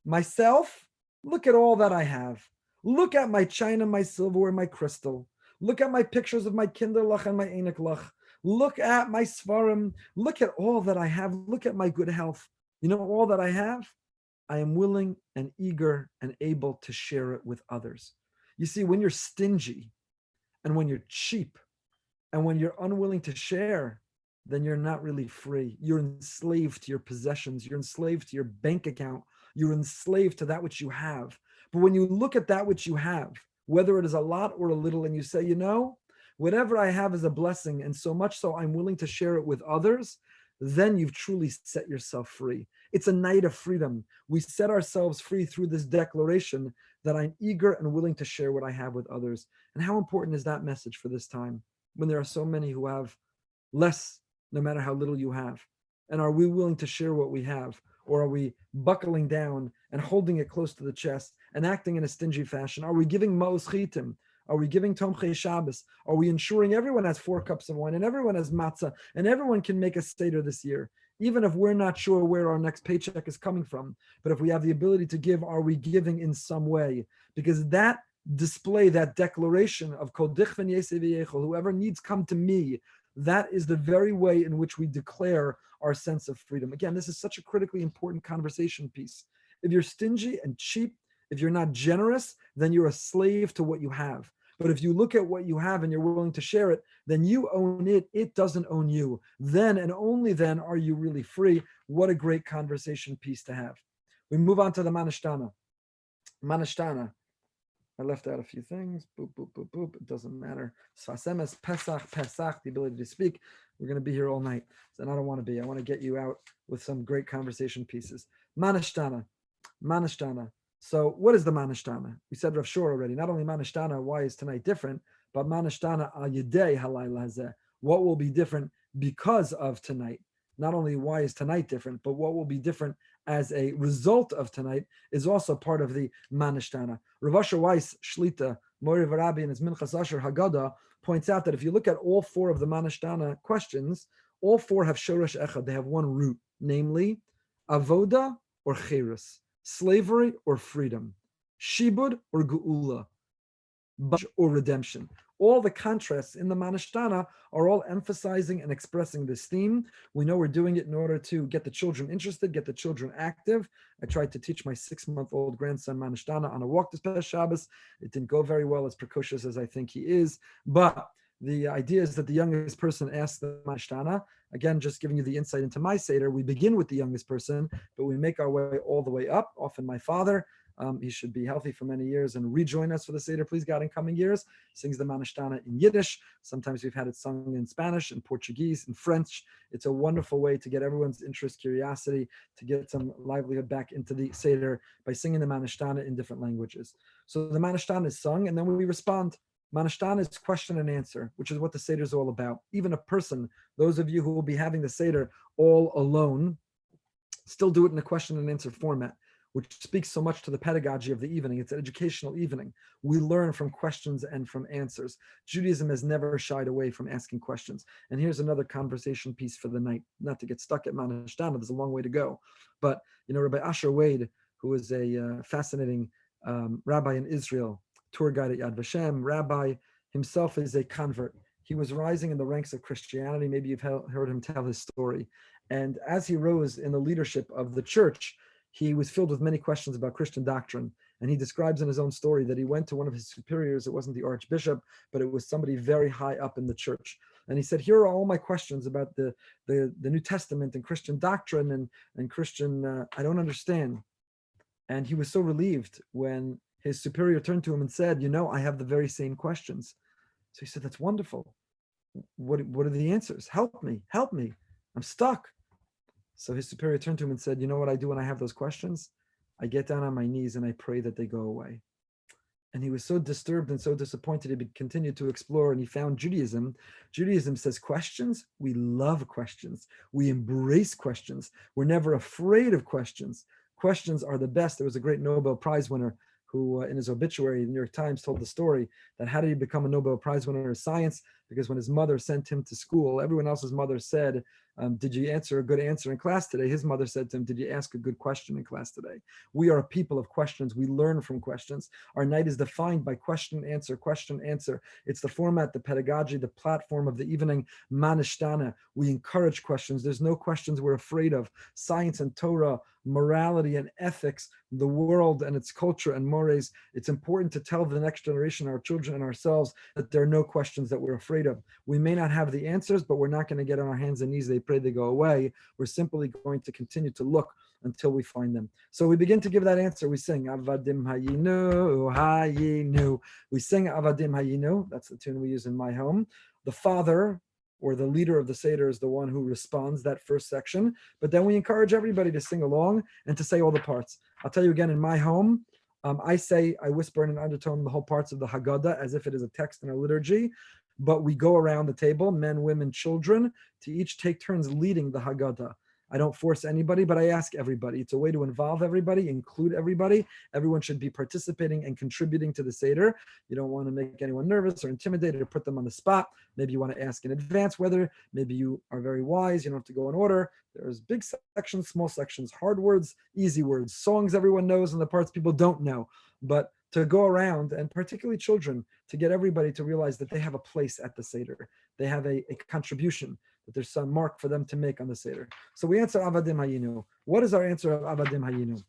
myself, look at all that I have. Look at my china, my silverware, my crystal. Look at my pictures of my kinderlach and my eniklach. Look at my svarim. Look at all that I have. Look at my good health. You know all that I have? I am willing and eager and able to share it with others. You see, when you're stingy and when you're cheap and when you're unwilling to share, then you're not really free. You're enslaved to your possessions. You're enslaved to your bank account. You're enslaved to that which you have. But when you look at that which you have, whether it is a lot or a little, and you say, you know, whatever I have is a blessing, and so much so I'm willing to share it with others, then you've truly set yourself free. It's a night of freedom. We set ourselves free through this declaration that I'm eager and willing to share what I have with others. And how important is that message for this time when there are so many who have less, no matter how little you have? And are we willing to share what we have? Or are we buckling down and holding it close to the chest and acting in a stingy fashion? Are we giving ma'os chitim? Are we giving Tomchei Shabbos? Are we ensuring everyone has 4 cups of wine and everyone has matzah and everyone can make a Seder this year? Even if we're not sure where our next paycheck is coming from, but if we have the ability to give, are we giving in some way? Because that display, that declaration of Kol dichven yesei v'yechol, whoever needs come to me, that is the very way in which we declare our sense of freedom. Again, this is such a critically important conversation piece. If you're stingy and cheap, if you're not generous, then you're a slave to what you have. But if you look at what you have and you're willing to share it, then you own it. It doesn't own you. Then and only then are you really free. What a great conversation piece to have. We move on to the Manashtana. Manashtana. I left out a few things. Boop, boop, boop, boop. It doesn't matter. Sfasemes, Pesach, Pesach, the ability to speak. We're going to be here all night. And I don't want to be. I want to get you out with some great conversation pieces. Manashtana. Manishtana. So what is the Manishtana? We said Rav Shor already. Not only Manishtana, why is tonight different, but Manishtana al Yedei Halayla Hazeh. What will be different because of tonight? Not only why is tonight different, but what will be different as a result of tonight is also part of the Manishtana. Rav Asher Weiss, Shlita, Mori Varabi, and his Minchas Asher Haggadah points out that if you look at all four of the Manishtana questions, all four have Shoresh Echad. They have one root, namely Avoda or Cherus, slavery or freedom, Shibud or Geula, or redemption. All the contrasts in the Manishtana are all emphasizing and expressing this theme. We know we're doing it in order to get the children interested, get the children active. I tried to teach my 6-month-old grandson Manishtana on a walk this past Shabbos. It didn't go very well, as precocious as I think he is. But the idea is that the youngest person asks the Manishtana. Again, just giving you the insight into my Seder, we begin with the youngest person, but we make our way all the way up. Often my father, he should be healthy for many years and rejoin us for the Seder, please God, in coming years. Sings the Manishtana in Yiddish. Sometimes we've had it sung in Spanish, in Portuguese, in French. It's a wonderful way to get everyone's interest, curiosity, to get some livelihood back into the Seder by singing the Manishtana in different languages. So the Manishtana is sung, and then we respond. Manishtana is question and answer, which is what the Seder is all about. Even a person, those of you who will be having the Seder all alone, still do it in a question and answer format, which speaks so much to the pedagogy of the evening. It's an educational evening. We learn from questions and from answers. Judaism has never shied away from asking questions. And here's another conversation piece for the night, not to get stuck at Manishtana, there's a long way to go. But, Rabbi Asher Wade, who is a fascinating rabbi in Israel, tour guide at Yad Vashem, rabbi, himself is a convert. He was rising in the ranks of Christianity. Maybe you've heard him tell his story. And as he rose in the leadership of the church, he was filled with many questions about Christian doctrine. And he describes in his own story that he went to one of his superiors. It wasn't the archbishop, but it was somebody very high up in the church. And he said, here are all my questions about the New Testament and Christian doctrine and Christian, I don't understand. And he was so relieved when his superior turned to him and said, I have the very same questions. So he said, that's wonderful. What are the answers? Help me. I'm stuck. So his superior turned to him and said, you know what I do when I have those questions? I get down on my knees and I pray that they go away. And he was so disturbed and so disappointed, he continued to explore, and he found Judaism. Judaism says questions. We love questions. We embrace questions. We're never afraid of questions. Questions are the best. There was a great Nobel Prize winner who in his obituary, the New York Times told the story that how did he become a Nobel Prize winner in science? Because when his mother sent him to school, everyone else's mother said, did you answer a good answer in class today? His mother said to him, did you ask a good question in class today? We are a people of questions. We learn from questions. Our night is defined by question, answer, question, answer. It's the format, the pedagogy, the platform of the evening, Manishtana. We encourage questions. There's no questions we're afraid of. Science and Torah, morality and ethics, the world and its culture and mores. It's important to tell the next generation, our children and ourselves, that there are no questions that we're afraid of. We may not have the answers, but we're not going to get on our hands and knees. They pray they go away. We're simply going to continue to look until we find them. So we begin to give that answer. We sing Avadim Hayinu, Hayinu. We sing Avadim Hayinu. That's the tune we use in my home. The father or the leader of the Seder is the one who responds that first section. But then we encourage everybody to sing along and to say all the parts. I'll tell you again, in my home, I whisper in an undertone the whole parts of the Haggadah as if it is a text in a liturgy. But we go around the table, men, women, children, to each take turns leading the Haggadah. I don't force anybody, but I ask everybody. It's a way to involve everybody, include everybody. Everyone should be participating and contributing to the Seder. You don't want to make anyone nervous or intimidated or put them on the spot. Maybe you want to ask in advance whether, maybe you are very wise, you don't have to go in order. There's big sections, small sections, hard words, easy words, songs everyone knows and the parts people don't know. But to go around, and particularly children, to get everybody to realize that they have a place at the Seder. They have a contribution, that there's some mark for them to make on the Seder. So we answer Avadim Hayinu. What is our answer of Avadim Hayinu?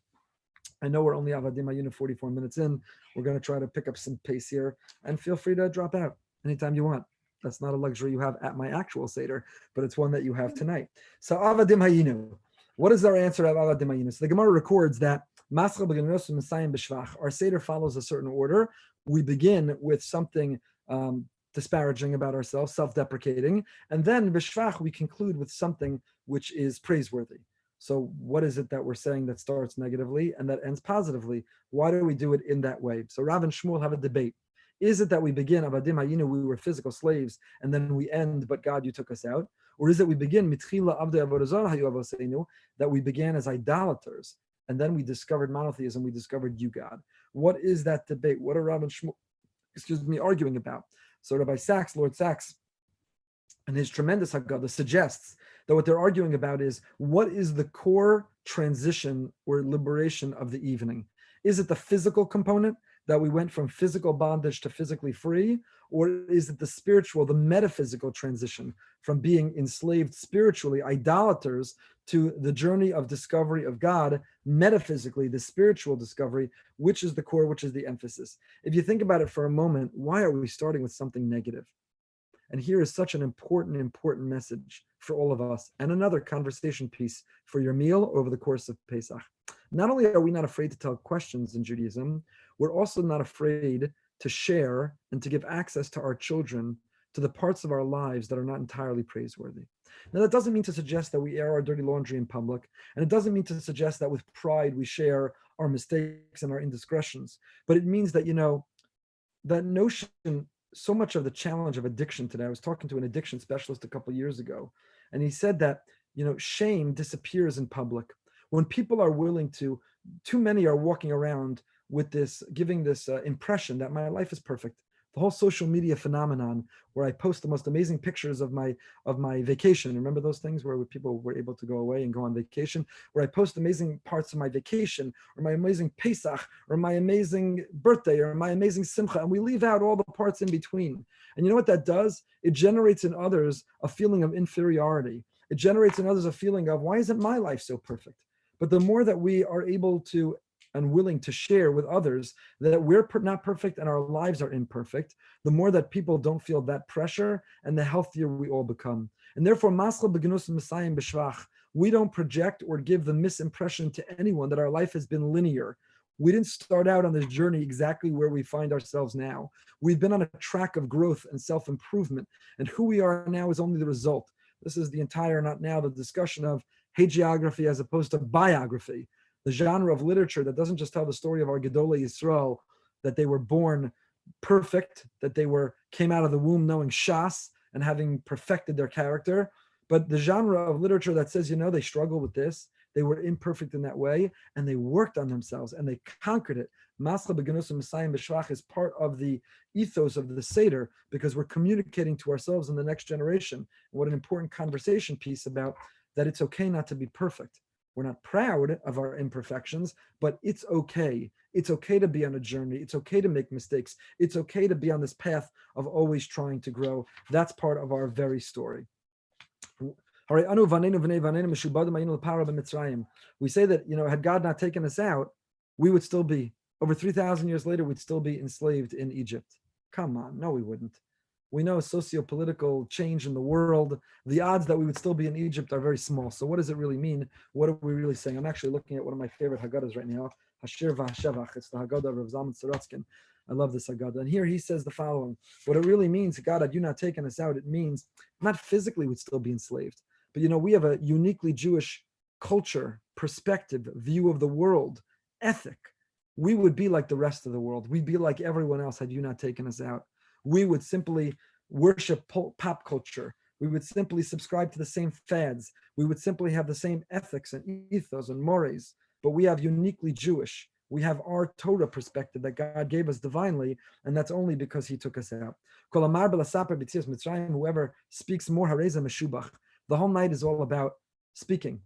I know we're only Avadim Hayinu 44 minutes in. We're going to try to pick up some pace here, and feel free to drop out anytime you want. That's not a luxury you have at my actual Seder, but it's one that you have tonight. So Avadim Hayinu. What is our answer of Avadim Hayinu? So the Gemara records that our Seder follows a certain order. We begin with something disparaging about ourselves, self-deprecating, and then b'shvach we conclude with something which is praiseworthy. So what is it that we're saying that starts negatively and that ends positively? Why do we do it in that way? So Rav and Shmuel have a debate. Is it that we begin, Avadim Hayinu, we were physical slaves, and then we end, but God, you took us out? Or is it we begin, Mitchila Avdei Avodah Zarah Hayu Avoseinu, that we began as idolaters, and then we discovered monotheism, we discovered you, God? What is that debate? What are Rav and Shmuel, arguing about? So Rabbi Sachs, Lord Sachs, and his tremendous Haggadah suggests that what they're arguing about is what is the core transition or liberation of the evening? Is it the physical component that we went from physical bondage to physically free? Or is it the spiritual, the metaphysical transition from being enslaved spiritually, idolaters, to the journey of discovery of God, metaphysically, the spiritual discovery, which is the core, which is the emphasis? If you think about it for a moment, why are we starting with something negative? And here is such an important message for all of us, and another conversation piece for your meal over the course of Pesach. Not only are we not afraid to tell questions in Judaism, we're also not afraid to share and to give access to our children to the parts of our lives that are not entirely praiseworthy. Now, that doesn't mean to suggest that we air our dirty laundry in public, and it doesn't mean to suggest that with pride we share our mistakes and our indiscretions, but it means that, that notion, so much of the challenge of addiction today. I was talking to an addiction specialist a couple of years ago, and he said that, shame disappears in public. When people are willing to, too many are walking around with this, giving this impression that my life is perfect. The whole social media phenomenon where I post the most amazing pictures of my vacation. Remember those things where people were able to go away and go on vacation, where I post amazing parts of my vacation, or my amazing Pesach, or my amazing birthday, or my amazing Simcha, and we leave out all the parts in between. And you know what that does? It generates in others a feeling of inferiority. It generates in others a feeling of, why isn't my life so perfect? But the more that we are able to and willing to share with others that we're not perfect and our lives are imperfect, the more that people don't feel that pressure, and the healthier we all become. And therefore, we don't project or give the misimpression to anyone that our life has been linear. We didn't start out on this journey exactly where we find ourselves now. We've been on a track of growth and self-improvement, and who we are now is only the result. This is the entire, not now, the discussion of hagiography as opposed to biography. The genre of literature that doesn't just tell the story of our Gedolei Yisrael, that they were born perfect, that they came out of the womb knowing Shas and having perfected their character, but the genre of literature that says, they struggled with this, they were imperfect in that way, and they worked on themselves and they conquered it. Mascha B'Genus Messiah B'Shvach is part of the ethos of the Seder, because we're communicating to ourselves and the next generation. And what an important conversation piece about that it's okay not to be perfect. We're not proud of our imperfections, but it's okay. It's okay to be on a journey. It's okay to make mistakes. It's okay to be on this path of always trying to grow. That's part of our very story. We say that, had God not taken us out, we would still be, over 3,000 years later, we'd still be enslaved in Egypt. Come on, no, we wouldn't. We know socio-political change in the world. The odds that we would still be in Egypt are very small. So what does it really mean? What are we really saying? I'm actually looking at one of my favorite Haggadahs right now, Hashir V'Hashevach. It's the Haggadah of Rav Zalman Sorotzkin. I love this Haggadah. And here he says the following. What it really means, God, had you not taken us out, it means not physically we'd still be enslaved. But, we have a uniquely Jewish culture, perspective, view of the world, ethic. We would be like the rest of the world. We'd be like everyone else had you not taken us out. We would simply worship pop culture. We would simply subscribe to the same fads. We would simply have the same ethics and ethos and mores, but we have uniquely Jewish. We have our Torah perspective that God gave us divinely, and that's only because he took us out. Whoever speaks more, the whole night is all about speaking.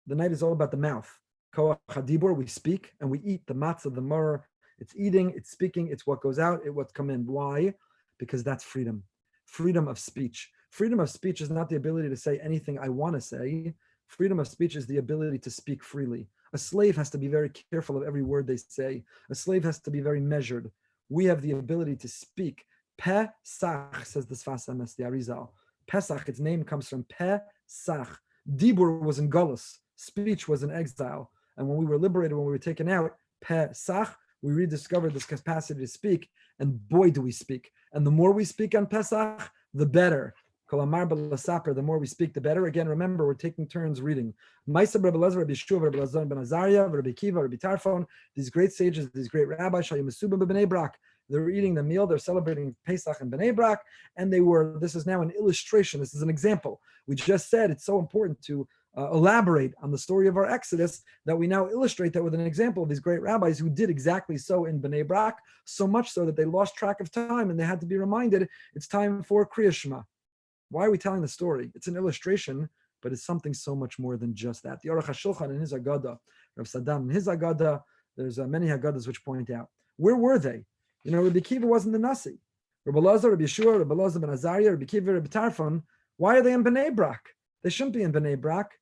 The night is all about the mouth. We speak and we eat the matzah, the maror. It's eating, it's speaking, it's what goes out, it's what's come in. Why? Because that's freedom. Freedom of speech. Freedom of speech is not the ability to say anything I want to say. Freedom of speech is the ability to speak freely. A slave has to be very careful of every word they say. A slave has to be very measured. We have the ability to speak. Pesach, says the Sfas Emes, the Arizal. Pesach, its name comes from Pesach. Dibur was in Golus. Speech was in exile. And when we were liberated, when we were taken out, Pesach, we rediscovered this capacity to speak, and boy, do we speak. And the more we speak on Pesach, the better. The more we speak, the better. Again, remember, we're taking turns reading. These great sages, these great rabbis, they're eating the meal, they're celebrating Pesach in Bnei Brak, and this is now an illustration, this is an example. We just said it's so important to elaborate on the story of our Exodus, that we now illustrate that with an example of these great rabbis who did exactly so in Bnei Brak, so much so that they lost track of time and they had to be reminded it's time for Kriya Shema. Why are we telling the story? It's an illustration, but it's something so much more than just that. The Aruch HaShulchan in his Haggadah, Rav Saddam in his Haggadah, there's many Haggadahs which point out, where were they? Rabbi Akiva wasn't the Nasi. Rabbi Lazar, Rabbi Yeshua, Rabbi Lazar ben Azariah, Rabbi Akiva, Rabbi Tarfon, why are they in Bnei Brak? They shouldn't be in Bnei Brak.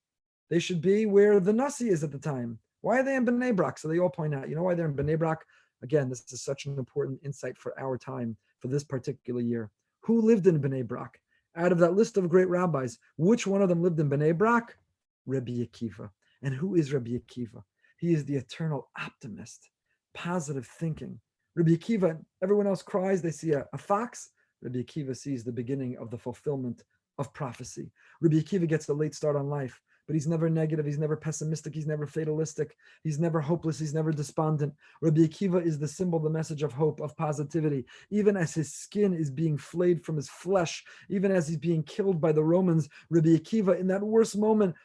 They should be where the Nasi is at the time. Why are they in Bnei Brak? So they all point out, why they're in Bnei Brak? Again, this is such an important insight for our time, for this particular year. Who lived in Bnei Brak? Out of that list of great rabbis, which one of them lived in Bnei Brak? Rabbi Akiva. And who is Rabbi Akiva? He is the eternal optimist, positive thinking. Rabbi Akiva, everyone else cries, they see a fox. Rabbi Akiva sees the beginning of the fulfillment of prophecy. Rabbi Akiva gets a late start on life, but he's never negative, he's never pessimistic, he's never fatalistic, he's never hopeless, he's never despondent. Rabbi Akiva is the symbol, the message of hope, of positivity. Even as his skin is being flayed from his flesh, even as he's being killed by the Romans, Rabbi Akiva, in that worst moment,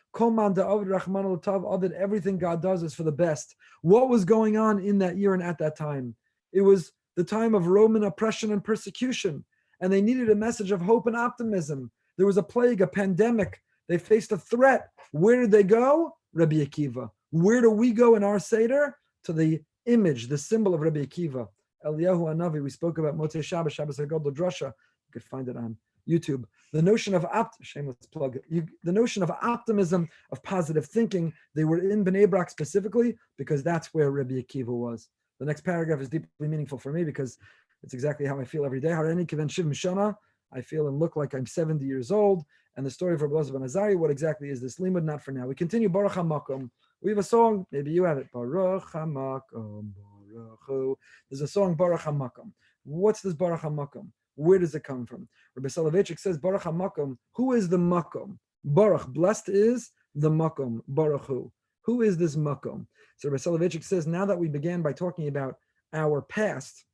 everything God does is for the best. What was going on in that year and at that time? It was the time of Roman oppression and persecution, and they needed a message of hope and optimism. There was a plague, a pandemic. They faced a threat. Where did they go? Rabbi Akiva. Where do we go in our Seder? To the image, the symbol of Rabbi Akiva. Eliyahu Hanavi, we spoke about Motzei Shabbos, Shabbos HaGadol Drasha. You could find it on YouTube. The notion of shameless plug. The notion of optimism, of positive thinking. They were in Bnei Brak specifically because that's where Rabbi Akiva was. The next paragraph is deeply meaningful for me because it's exactly how I feel every day. Hareni kiven shiv mishana. I feel and look like I'm 70 years old. And the story of Rabbi Lazar ben Azariah, what exactly is this limud? Not for now. We continue. Baruch HaMakom. We have a song. Maybe you have it. Baruch HaMakom. Baruch Hu. There's a song, Baruch HaMakom. What's this Baruch HaMakom? Where does it come from? Rabbi Soloveitchik says, Baruch HaMakom. Who is the Makom? Baruch. Blessed is the Makom. Baruch Hu. Who is this Makom? So Rabbi Soloveitchik says, now that we began by talking about our past,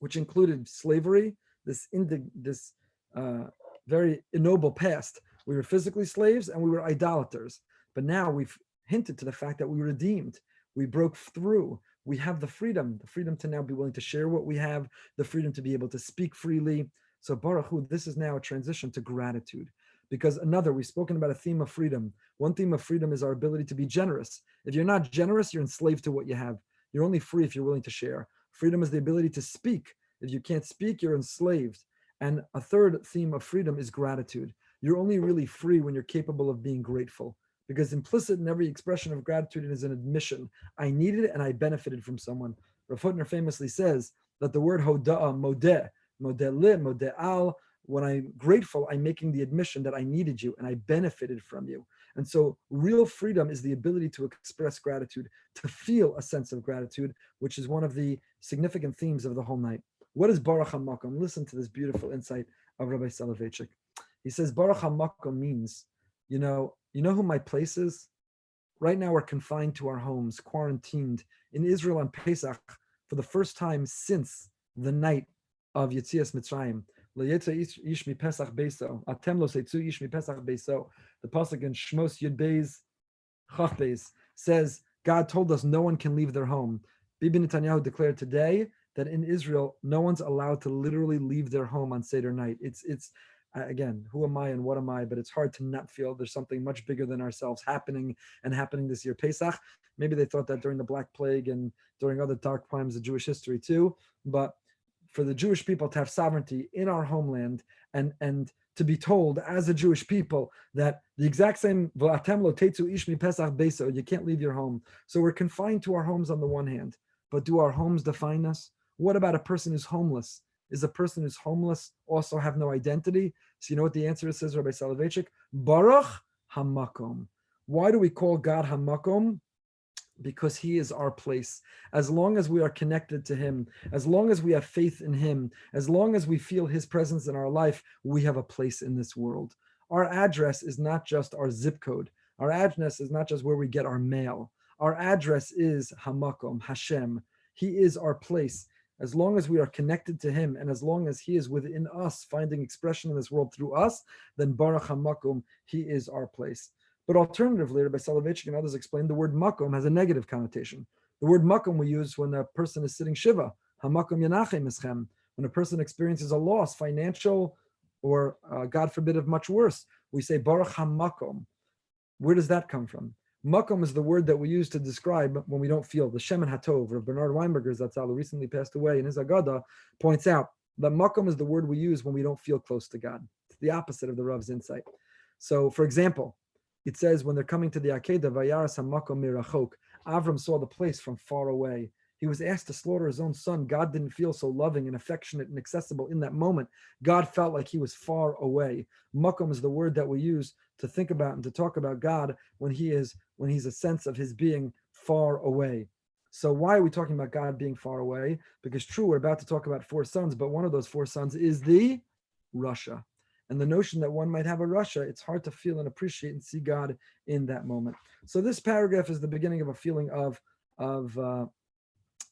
which included slavery, this very ignoble past. We were physically slaves and we were idolaters. But now we've hinted to the fact that we were redeemed. We broke through. We have the freedom to now be willing to share what we have, the freedom to be able to speak freely. So Baruch Hu, this is now a transition to gratitude. Because we've spoken about a theme of freedom. One theme of freedom is our ability to be generous. If you're not generous, you're enslaved to what you have. You're only free if you're willing to share. Freedom is the ability to speak. If you can't speak, you're enslaved. And a third theme of freedom is gratitude. You're only really free when you're capable of being grateful. Because implicit in every expression of gratitude is an admission. I needed it and I benefited from someone. Rav Hutner famously says that the word hoda'ah, modeh li, modeh al, when I'm grateful, I'm making the admission that I needed you and I benefited from you. And so real freedom is the ability to express gratitude, to feel a sense of gratitude, which is one of the significant themes of the whole night. What is Baruch HaMakom? Listen to this beautiful insight of Rabbi Soloveitchik. He says, Baruch HaMakom means, you know who my place is? Right now we're confined to our homes, quarantined in Israel on Pesach for the first time since the night of Yetzias Mitzrayim. The pasuk in Shmos Yud Beis Chaf Beis says, God told us no one can leave their home. Bibi Netanyahu declared today that in Israel, no one's allowed to literally leave their home on Seder night. It's again, who am I and what am I? But it's hard to not feel there's something much bigger than ourselves happening this year. Pesach, maybe they thought that during the Black Plague and during other dark times of Jewish history too. But for the Jewish people to have sovereignty in our homeland and to be told as a Jewish people that the exact same, V'atem lo tetzu ish mi Pesach beiso, you can't leave your home. So we're confined to our homes on the one hand, but do our homes define us? What about a person who's homeless? Is a person who's homeless also have no identity? So you know what the answer is, says Rabbi Soloveitchik? Baruch HaMakom. Why do we call God HaMakom? because he is our place. As long as we are connected to him, as long as we have faith in him, as long as we feel his presence in our life, we have a place in this world. Our address is not just our zip code. Our address is not just where we get our mail. Our address is Hamakom, Hashem. He is our place. As long as we are connected to him, and as long as he is within us, finding expression in this world through us, then Baruch HaMakom, he is our place. But alternatively, Rabbi Soloveitchik and others explain the word makom has a negative connotation. The word makom we use when a person is sitting shiva, hamakom yanachem ischem, when a person experiences a loss, financial or God forbid of much worse, we say Baruch HaMakom. Where does that come from? Makom is the word that we use to describe when we don't feel. The Shemen Hatov, Rav Bernard Weinberger Zatzal, who recently passed away in his Agada, points out that makom is the word we use when we don't feel close to God. It's the opposite of the Rav's insight. So, for example, it says when they're coming to the Akedah, Vayaras HaMakom Mirachok, Avram saw the place from far away. He was asked to slaughter his own son. God didn't feel so loving and affectionate and accessible in that moment. God felt like he was far away. Makom is the word that we use to think about and to talk about God when he's a sense of his being far away. So why are we talking about God being far away? Because true, we're about to talk about 4 sons, but one of those 4 sons is the Rasha. And the notion that one might have a Rasha, it's hard to feel and appreciate and see God in that moment. So this paragraph is the beginning of a feeling of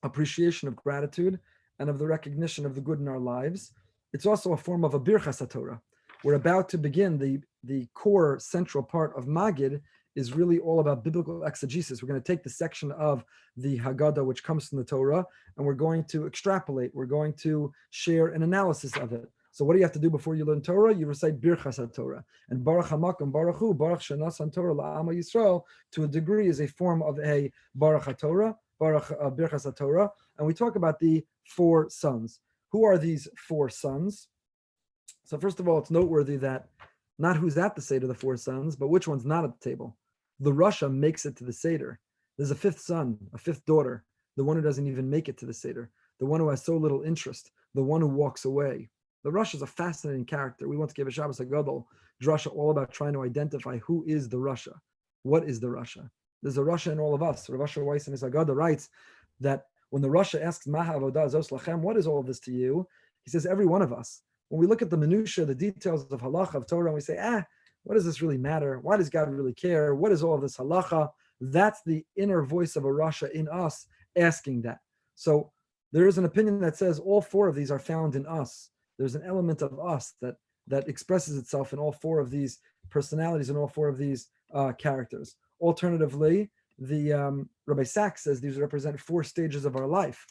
appreciation, of gratitude, and of the recognition of the good in our lives. It's also a form of a birchas HaTorah. We're about to begin the core central part of Maggid is really all about biblical exegesis. We're going to take the section of the Haggadah which comes from the Torah, and we're going to extrapolate. We're going to share an analysis of it. So what do you have to do before you learn Torah? You recite Birchas HaTorah. And Baruch HaMakom, Baruch Hu, Baruch Shenasan Torah La'ama Yisrael, to a degree is a form of a Baruch HaTorah, Baruch Birchas HaTorah. And we talk about the 4 sons. Who are these 4 sons? So first of all, it's noteworthy that not who's at the Seder, the 4 sons, but which one's not at the table. The Rasha makes it to the Seder. There's a 5th son, a 5th daughter, the one who doesn't even make it to the Seder, the one who has so little interest, the one who walks away. The Rasha is a fascinating character. We want to give a Shabbos Hagadol drasha all about trying to identify who is the Rasha. What is the Rasha? There's a Rasha in all of us. Rav Asher Weiss in his Haggadah writes that when the Rasha asks, Maha avodah zos lachem, what is all of this to you? He says, every one of us. When we look at the minutiae, the details of halacha, of Torah, and we say, what does this really matter? Why does God really care? What is all of this halacha? That's the inner voice of a Rasha in us asking that. So there is an opinion that says all 4 of these are found in us. There's an element of us that expresses itself in all 4 of these personalities and all 4 of these characters. Alternatively, the Rabbi Sachs says these represent 4 stages of our life.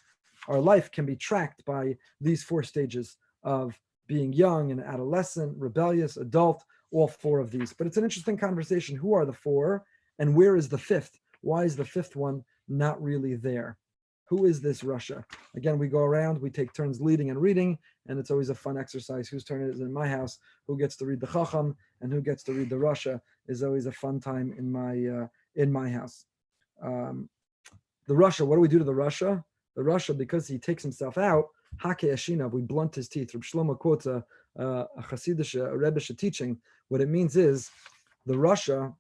Our life can be tracked by these 4 stages of being young and adolescent, rebellious, adult, all 4 of these. But it's an interesting conversation. Who are the 4 and where is the 5th? Why is the 5th one not really there? Who is this Rasha? Again, we go around, we take turns leading and reading, and it's always a fun exercise. Whose turn it is in my house? Who gets to read the Chacham and who gets to read the Rasha is always a fun time in my house. The Rasha, what do we do to the Rasha? The Rasha, because he takes himself out, Hake Ashinav, we blunt his teeth. Reb Shlomo quotes a Hasidic, a Rebbish teaching. What it means is the Rasha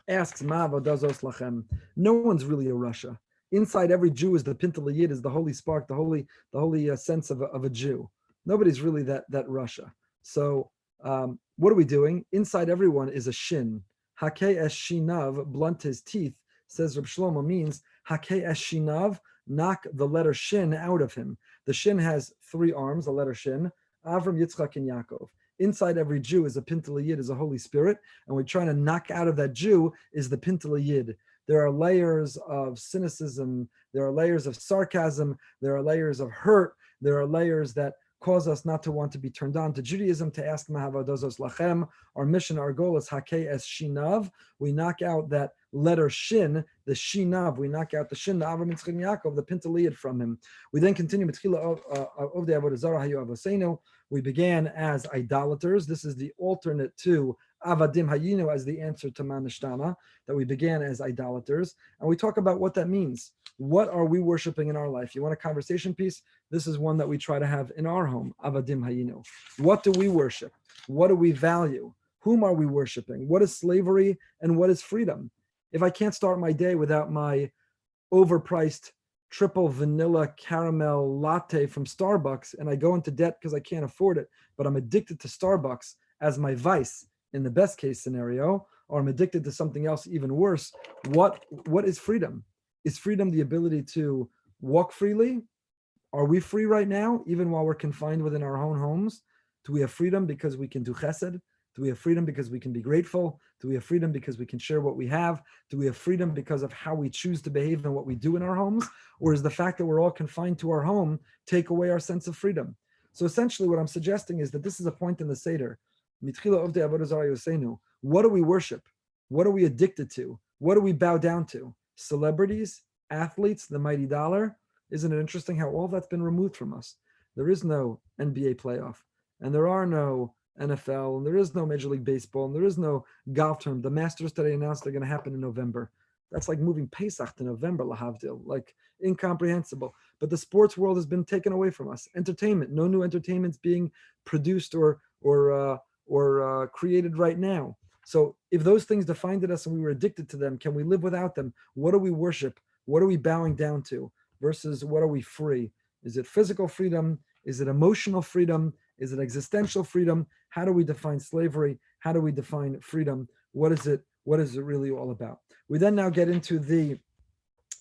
asks, Ma avodah zos lachem. No one's really a Rasha. Inside every Jew is the Pintel Yid, is the holy spark, the holy sense of a Jew. Nobody's really that Rasha. So what are we doing? Inside everyone is a shin. Hake es shinav, blunt his teeth, says Reb Shlomo, means hake es shinav, knock the letter shin out of him. The shin has 3 arms, the letter shin, Avram, Yitzchak, and Yaakov. Inside every Jew is a Pintel Yid, is a Holy Spirit, and we're trying to knock out of that Jew is the Pintel Yid. There are layers of cynicism, there are layers of sarcasm, there are layers of hurt, there are layers that cause us not to want to be turned on to Judaism, to ask Mahavadah zos lachem. Our mission, our goal is Hake es Shinav. We knock out that letter Shin, the Shinav. We knock out the Shin, the Avram, Yitzchak, and Yaakov, the Pinteliyad from him. We then continue we began as idolaters. This is the alternate to Avadim Hayinu as the answer to Manishtana, that we began as idolaters. And we talk about what that means. What are we worshiping in our life? You want a conversation piece? This is one that we try to have in our home, Avadim Hayinu. What do we worship? What do we value? Whom are we worshiping? What is slavery and what is freedom? If I can't start my day without my overpriced triple vanilla caramel latte from Starbucks and I go into debt because I can't afford it, but I'm addicted to Starbucks as my vice in the best case scenario, or I'm addicted to something else even worse, what is freedom? Is freedom the ability to walk freely? Are we free right now, even while we're confined within our own homes? Do we have freedom because we can do chesed? Do we have freedom because we can be grateful? Do we have freedom because we can share what we have? Do we have freedom because of how we choose to behave and what we do in our homes? Or is the fact that we're all confined to our home take away our sense of freedom? So essentially what I'm suggesting is that this is a point in the Seder. What do we worship? What are we addicted to? What do we bow down to? Celebrities, athletes, the mighty dollar? Isn't it interesting how all that's been removed from us? There is no NBA playoff, and there are no NFL, and there is no Major League Baseball, and there is no golf tournament. The Masters today announced they're going to happen in November. That's like moving Pesach to November, lahavdil, like incomprehensible. But the sports world has been taken away from us. Entertainment, no new entertainment's being produced or created right now. So if those things defined us and we were addicted to them, can we live without them? What do we worship? What are we bowing down to? Versus what are we free? Is it physical freedom? Is it emotional freedom? Is it existential freedom? How do we define slavery? How do we define freedom? What is it really all about? We then now get into the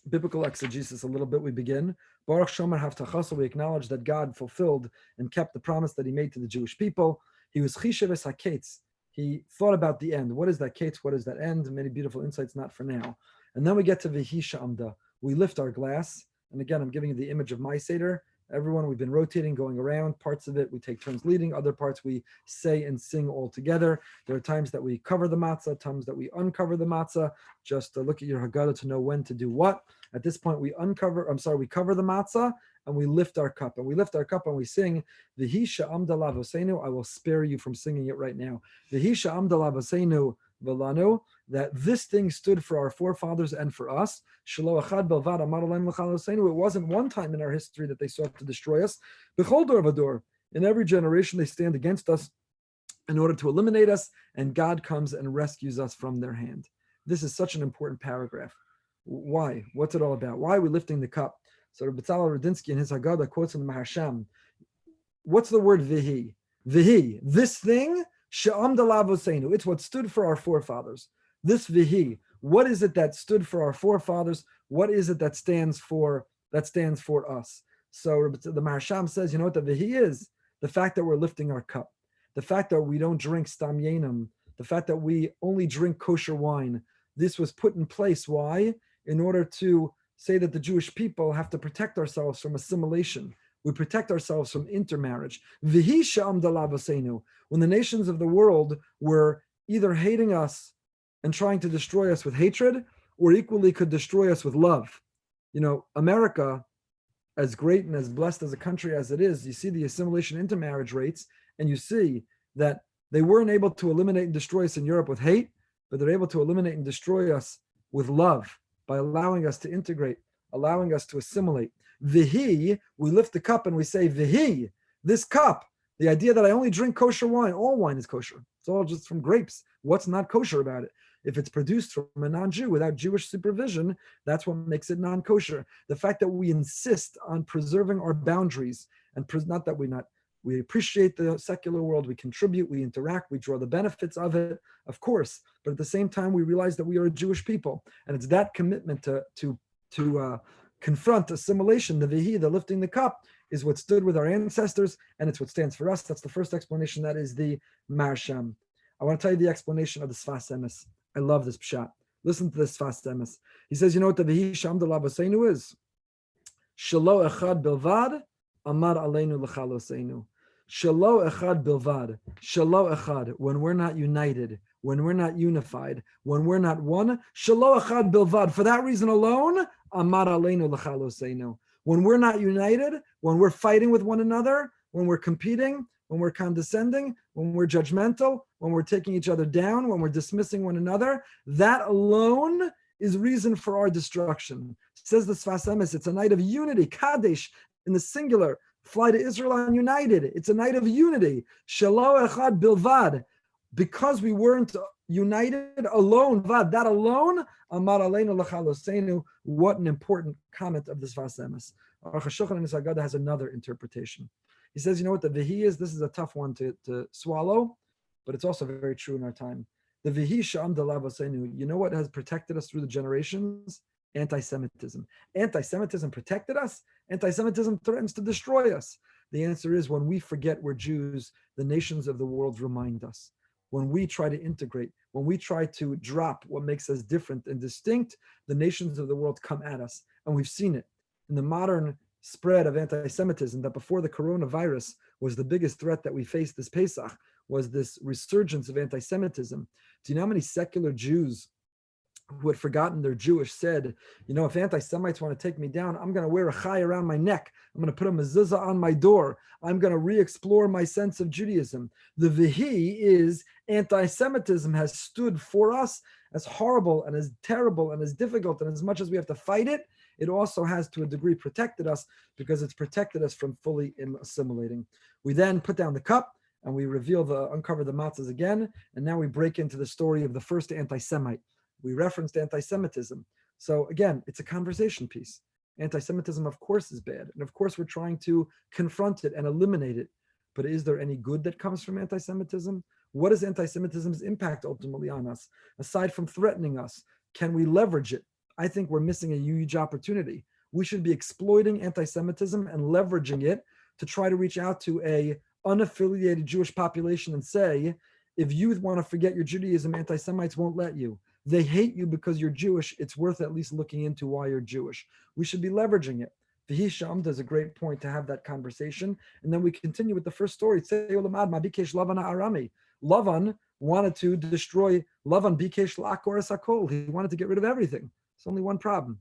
biblical exegesis a little bit. We begin. Baruch Shomer Havtachasa, we acknowledge that God fulfilled and kept the promise that he made to the Jewish people. He was Chisheves HaKetz. He thought about the end. What is that Ketz? What is that end? Many beautiful insights, not for now. And then we get to Vihi Sha'amda. We lift our glass. And again, I'm giving you the image of my Seder. Everyone, we've been rotating, going around. Parts of it, we take turns leading. Other parts, we say and sing all together. There are times that we cover the matzah, times that we uncover the matzah. Just look at your Haggadah to know when to do what. At this point, we cover the matzah, and we lift our cup. And we lift our cup and we sing, V'hi sha'amda lavosenu. I will spare you from singing it right now. V'hi sha'amda lavosenu v'lanu. That this thing stood for our forefathers and for us. It wasn't one time in our history that they sought to destroy us. B'chol dor v'dor. In every generation they stand against us in order to eliminate us, and God comes and rescues us from their hand. This is such an important paragraph. Why? What's it all about? Why are we lifting the cup? So Rabbi Tzalel Radinsky in his Haggadah quotes in the Maharsham. What's the word vihi? Vihi, this thing, she'amda lavosenu. It's what stood for our forefathers. This vihi, what is it that stood for our forefathers? What is it that stands for us? So the Maharsham says, you know what the vihi is? The fact that we're lifting our cup, the fact that we don't drink stam yenim, the fact that we only drink kosher wine. This was put in place. Why? In order to say that the Jewish people have to protect ourselves from assimilation. We protect ourselves from intermarriage. Vihi sha'amda lavosenu. When the nations of the world were either hating us and trying to destroy us with hatred, or equally could destroy us with love. You know, America, as great and as blessed as a country as it is, you see the assimilation intermarriage rates, and you see that they weren't able to eliminate and destroy us in Europe with hate, but they're able to eliminate and destroy us with love by allowing us to integrate, allowing us to assimilate. Vihi, we lift the cup and we say, Vihi, this cup, the idea that I only drink kosher wine, all wine is kosher. It's all just from grapes. What's not kosher about it? If it's produced from a non-Jew without Jewish supervision, that's what makes it non-kosher. The fact that we insist on preserving our boundaries, and not that we appreciate the secular world, we contribute, we interact, we draw the benefits of it, of course. But at the same time, we realize that we are a Jewish people. And it's that commitment to confront assimilation, the vihi, the lifting the cup, is what stood with our ancestors, and it's what stands for us. That's the first explanation. That is the Marsham. I want to tell you the explanation of the Sfas Emes. I love this pshat. Listen to this Sfas Emes. He says, you know what the vihi shamda lavosenu is? Shelo echad bilvad amar aleinu l'chalosenu. Shelo echad bilvad. Shelo echad. When we're not united, when we're not unified, when we're not one, shelo echad bilvad. For that reason alone, amar aleinu l'chalosenu. When we're not united, when we're fighting with one another, when we're competing, when we're condescending, when we're judgmental, when we're taking each other down, when we're dismissing one another, that alone is reason for our destruction. Says the Sfas Emes, it's a night of unity, Kadesh, in the singular. Fly to Israel united. It's a night of unity. Shelo echad bilvad. Because we weren't united alone, that alone, amar aleinu l'chalosenu. What an important comment of this Vasemis. Aruch HaShulchan in his Haggadah has another interpretation. He says, you know what the Vihi is? This is a tough one to swallow, but it's also very true in our time. The Vihi Sha'am Delavosenu, you know what has protected us through the generations? Anti-Semitism. Anti-Semitism protected us. Anti-Semitism threatens to destroy us. The answer is when we forget we're Jews, the nations of the world remind us. When we try to integrate, when we try to drop what makes us different and distinct, the nations of the world come at us. And we've seen it in the modern spread of anti-Semitism, that before the coronavirus was the biggest threat that we faced this Pesach, was this resurgence of anti-Semitism. Do you know how many secular Jews who had forgotten they're Jewish said, you know, if anti-Semites want to take me down, I'm going to wear a chai around my neck. I'm going to put a mezuzah on my door. I'm going to re-explore my sense of Judaism. The Vihi is anti-Semitism has stood for us as horrible and as terrible and as difficult, and as much as we have to fight it, it also has to a degree protected us because it's protected us from fully assimilating. We then put down the cup and we uncover the matzahs again, and now we break into the story of the first anti-Semite. We referenced anti-Semitism. So again, it's a conversation piece. Anti-Semitism, of course, is bad. And of course, we're trying to confront it and eliminate it. But is there any good that comes from anti-Semitism? What is anti-Semitism's impact ultimately on us? Aside from threatening us, can we leverage it? I think we're missing a huge opportunity. We should be exploiting anti-Semitism and leveraging it to try to reach out to a unaffiliated Jewish population and say, if you want to forget your Judaism, anti-Semites won't let you. They hate you because you're Jewish. It's worth at least looking into why you're Jewish. We should be leveraging it. Vihi Sham does a great point to have that conversation. And then we continue with the first story. Lavan wanted to destroy, Lavan bikesh la'akor es hakol. He wanted to get rid of everything. It's only one problem.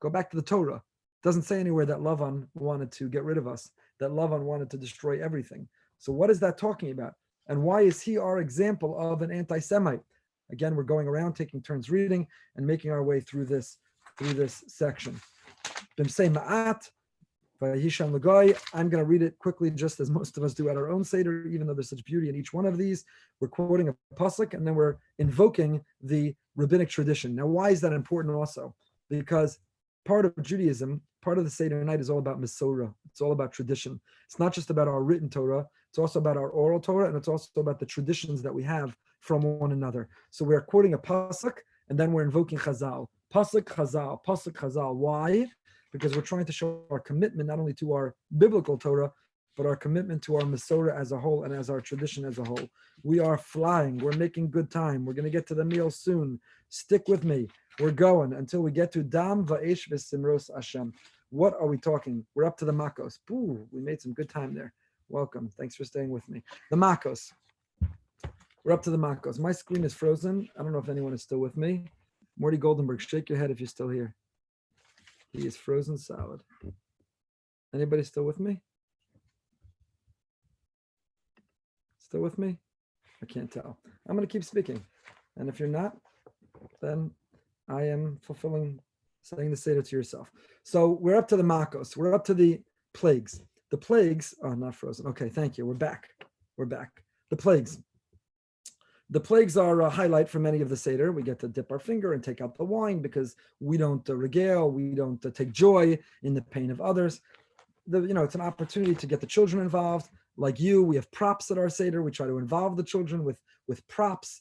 Go back to the Torah. It doesn't say anywhere that Lavan wanted to get rid of us, that Lavan wanted to destroy everything. So what is that talking about? And why is he our example of an anti-Semite? Again, we're going around taking turns reading and making our way through this section. I'm going to read it quickly, just as most of us do at our own Seder, even though there's such beauty in each one of these. We're quoting a pasuk, and then we're invoking the rabbinic tradition. Now, why is that important also? Because part of Judaism, part of the Seder night is all about Masorah. It's all about tradition. It's not just about our written Torah. It's also about our oral Torah, and it's also about the traditions that we have from one another. So we're quoting a pasuk, and then we're invoking Chazal. Pasuk Chazal. Why? Because we're trying to show our commitment not only to our biblical Torah, but our commitment to our Masorah as a whole and as our tradition as a whole. We are flying. We're making good time. We're going to get to the meal soon. Stick with me. We're going until we get to Dam Va'esh V'Simros Hashem. What are we talking? We're up to the Makos. Ooh, we made some good time there. Welcome. Thanks for staying with me. The Makos. We're up to the Makos. My screen is frozen. I don't know if anyone is still with me. Morty Goldenberg, shake your head if you're still here. He is frozen solid. Anybody still with me? Still with me? I can't tell. I'm going to keep speaking. And if you're not, then I am saying the Seder to yourself. So we're up to the Makos. We're up to the plagues. The plagues, not frozen. Okay, thank you. We're back. The plagues. The plagues are a highlight for many of the Seder. We get to dip our finger and take out the wine because we don't regale, we don't take joy in the pain of others. It's an opportunity to get the children involved. Like you, we have props at our Seder. We try to involve the children with props,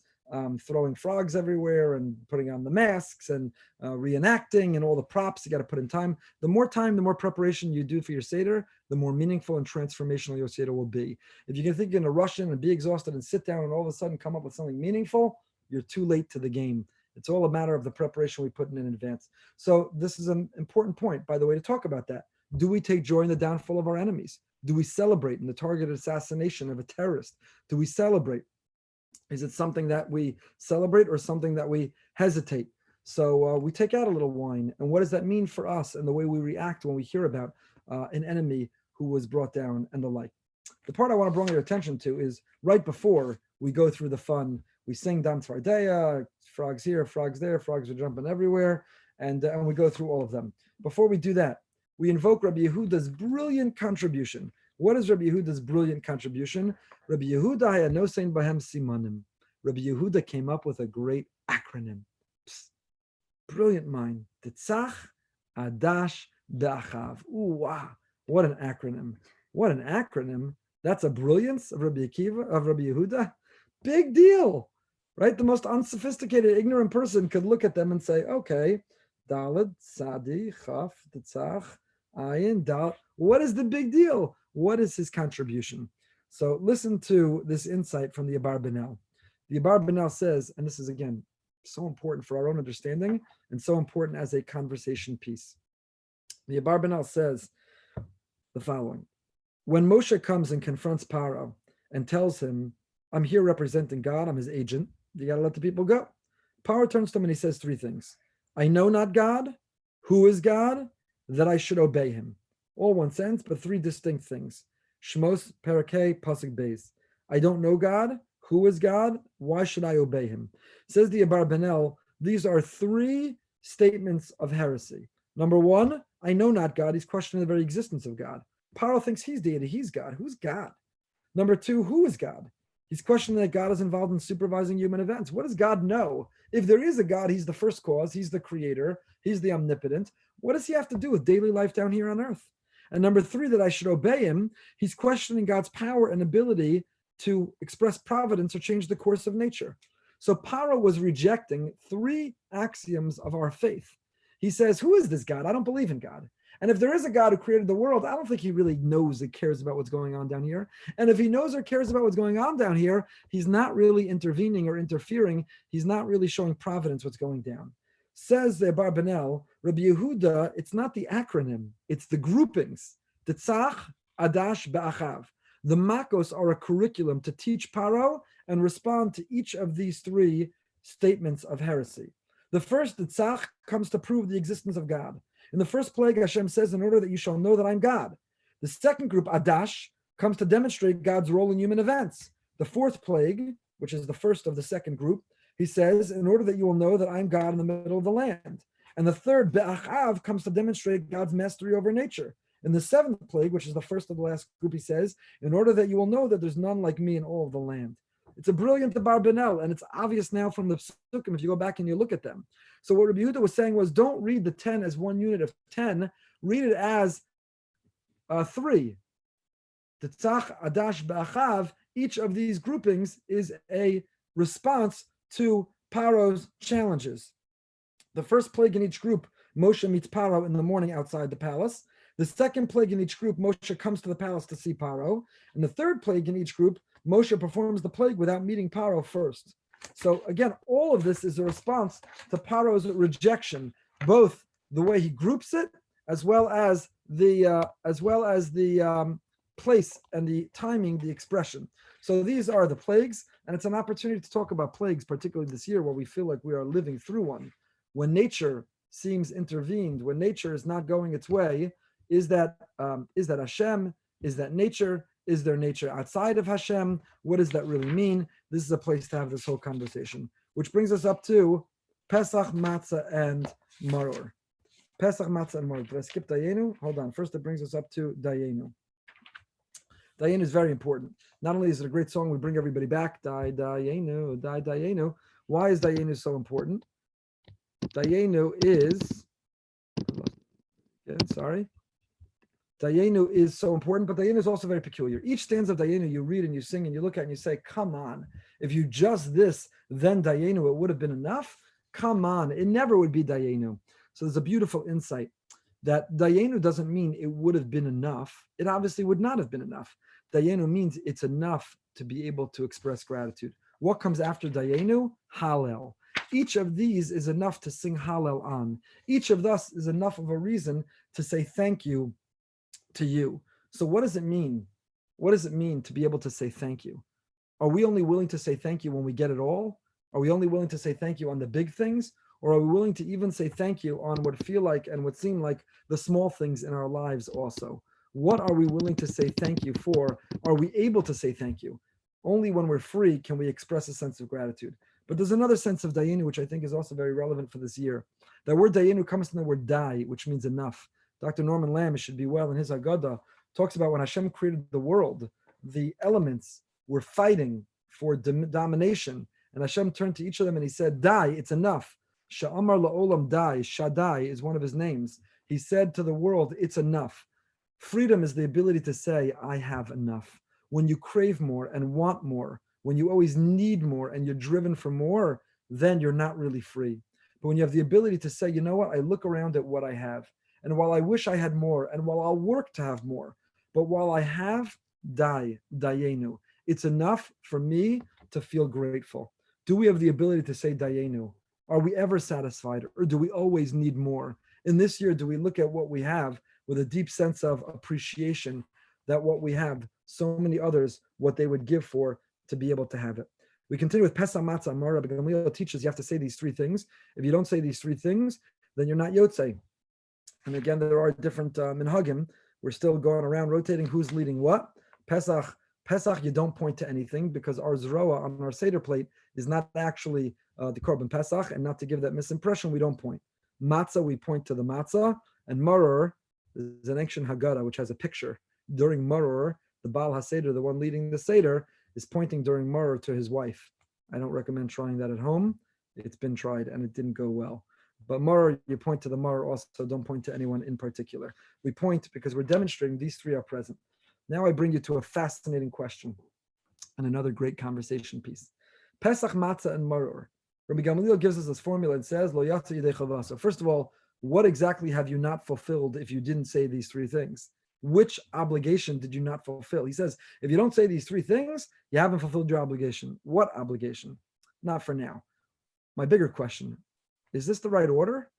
throwing frogs everywhere and putting on the masks and reenacting and all the props you got to put in time. The more preparation you do for your Seder, the more meaningful and transformational your Seder will be. If you can think you're going to rush in and be exhausted and sit down and all of a sudden come up with something meaningful, you're too late to the game. It's all a matter of the preparation we put in advance. So this is an important point, by the way, to talk about that. Do we take joy in the downfall of our enemies? Do we celebrate in the targeted assassination of a terrorist? Do we celebrate? Is it something that we celebrate or something that we hesitate? So we take out a little wine. And what does that mean for us and the way we react when we hear about an enemy who was brought down and the like? The part I want to bring your attention to is right before we go through the fun, we sing Dam Tzvardeya, frogs here, frogs there, frogs are jumping everywhere, and we go through all of them. Before we do that, we invoke Rabbi Yehuda's brilliant contribution. What is Rabbi Yehuda's brilliant contribution? Rabbi Yehuda had no saying bahem simanim. Rabbi Yehuda came up with a great acronym. Psst, brilliant mind. Titzach, Adash, Be'achav. Ooh, wow. What an acronym. What an acronym. That's a brilliance of Rabbi Yehuda. Big deal, right? The most unsophisticated, ignorant person could look at them and say, okay, Daled, Sadi, Chaf, Titzach, Ayin, Dal. What is the big deal? What is his contribution? So listen to this insight from the Abarbanel. The Abarbanel says, and this is again so important for our own understanding and so important as a conversation piece. The Abarbanel says the following: when Moshe comes and confronts Paro and tells him, I'm here representing God, I'm his agent, you got to let the people go. Paro turns to him and he says three things: I know not God, who is God, that I should obey him. All one sentence, but three distinct things. Shmos Perakei Pasuk Beis. I don't know God, who is God, why should I obey him? Says the Abarbanel, these are three statements of heresy. Number one, I know not God, he's questioning the very existence of God. Paro thinks he's deity, he's God. Who's God? Number two, who is God? He's questioning that God is involved in supervising human events. What does God know? If there is a God, he's the first cause, he's the creator, he's the omnipotent. What does he have to do with daily life down here on earth? And number three, that I should obey him, he's questioning God's power and ability to express providence or change the course of nature. So Paro was rejecting three axioms of our faith. He says, who is this God? I don't believe in God. And if there is a God who created the world, I don't think he really knows and cares about what's going on down here. And if he knows or cares about what's going on down here, he's not really intervening or interfering. He's not really showing providence what's going down. Says the Abarbanel, Rabbi Yehuda, it's not the acronym, it's the groupings. Titzach, Adash, Be'achav. The Makos are a curriculum to teach Paro and respond to each of these three statements of heresy. The first, Titzach, comes to prove the existence of God. In the first plague, Hashem says, in order that you shall know that I'm God. The second group, Adash, comes to demonstrate God's role in human events. The fourth plague, which is the first of the second group, he says, in order that you will know that I'm God in the middle of the land. And the third, Be'achav, comes to demonstrate God's mastery over nature. In the seventh plague, which is the first of the last group, he says, in order that you will know that there's none like me in all of the land. It's a brilliant Abarbanel, and it's obvious now from the Psukim if you go back and you look at them. So what Rabbi Yehuda was saying was, don't read the 10 as one unit of 10, read it as three. Titzach, Adash, Be'achav, each of these groupings is a response to Paro's challenges. The first plague in each group, Moshe meets Paro in the morning outside the palace. The second plague in each group, Moshe comes to the palace to see Paro. And the third plague in each group, Moshe performs the plague without meeting Paro first. So again, all of this is a response to Paro's rejection, both the way he groups it, as well as the place and the timing, the expression. So these are the plagues, and it's an opportunity to talk about plagues, particularly this year, where we feel like we are living through one. When nature seems intervened, when nature is not going its way, is that Hashem? Is that nature? Is there nature outside of Hashem? What does that really mean? This is a place to have this whole conversation, which brings us up to Pesach, Matzah, and Maror. Pesach, Matzah, and Maror. Did I skip Dayenu? Hold on. First, it brings us up to Dayenu. Dayenu is very important. Not only is it a great song, we bring everybody back. Dayenu, Dayenu. Why is Dayenu so important? Dayenu is, Dayenu is so important, but Dayenu is also very peculiar. Each stanza of Dayenu you read and you sing and you look at and you say, come on, if you just this, then Dayenu, it would have been enough. Come on, it never would be Dayenu. So there's a beautiful insight that Dayenu doesn't mean it would have been enough. It obviously would not have been enough. Dayenu means it's enough to be able to express gratitude. What comes after Dayenu? Hallel. Each of these is enough to sing Hallel on. Each of us is enough of a reason to say thank you to you. So what does it mean? What does it mean to be able to say thank you? Are we only willing to say thank you when we get it all? Are we only willing to say thank you on the big things? Or are we willing to even say thank you on what feel like and what seem like the small things in our lives also? What are we willing to say thank you for? Are we able to say thank you? Only when we're free can we express a sense of gratitude. But there's another sense of Dayenu, which I think is also very relevant for this year. That word Dayenu comes from the word Dai, which means enough. Dr. Norman Lamb, it should be well in his Haggadah, talks about when Hashem created the world, the elements were fighting for domination, And Hashem turned to each of them and he said, "Dai, it's enough." Sha'amar la'olam dai, Shaddai is one of his names. He said to the world, it's enough. Freedom is the ability to say, I have enough. When you crave more and want more, when you always need more and you're driven for more, then you're not really free. But when you have the ability to say, you know what, I look around at what I have, and while I wish I had more, and while I'll work to have more, but while I have, dayenu, it's enough for me to feel grateful. Do we have the ability to say dayenu? Are we ever satisfied, or do we always need more? In this year, do we look at what we have with a deep sense of appreciation that what we have, so many others, what they would give for to be able to have it? We continue with Pesach Matzah. Rabbi Gamliel teaches you have to say these three things. If you don't say these three things, then you're not Yotzei. And again, there are different minhagim. We're still going around rotating who's leading what. Pesach, you don't point to anything because our zroa on our Seder plate is not actually the Korban Pesach, and not to give that misimpression, we don't point. Matzah, we point to the matzah, and maror is an ancient Haggadah which has a picture. During maror, the Baal HaSeder, the one leading the Seder, is pointing during maror to his wife. I don't recommend trying that at home. It's been tried and it didn't go well. But maror, you point to the maror also, don't point to anyone in particular. We point because we're demonstrating these three are present. Now I bring you to a fascinating question and another great conversation piece. Pesach, matzah, and maror. Rabbi Gamliel gives us this formula and says, Lo yatsa yidei chava. So first of all, what exactly have you not fulfilled if you didn't say these three things? Which obligation did you not fulfill? He says, if you don't say these three things, you haven't fulfilled your obligation. What obligation? Not for now. My bigger question, is this the right order?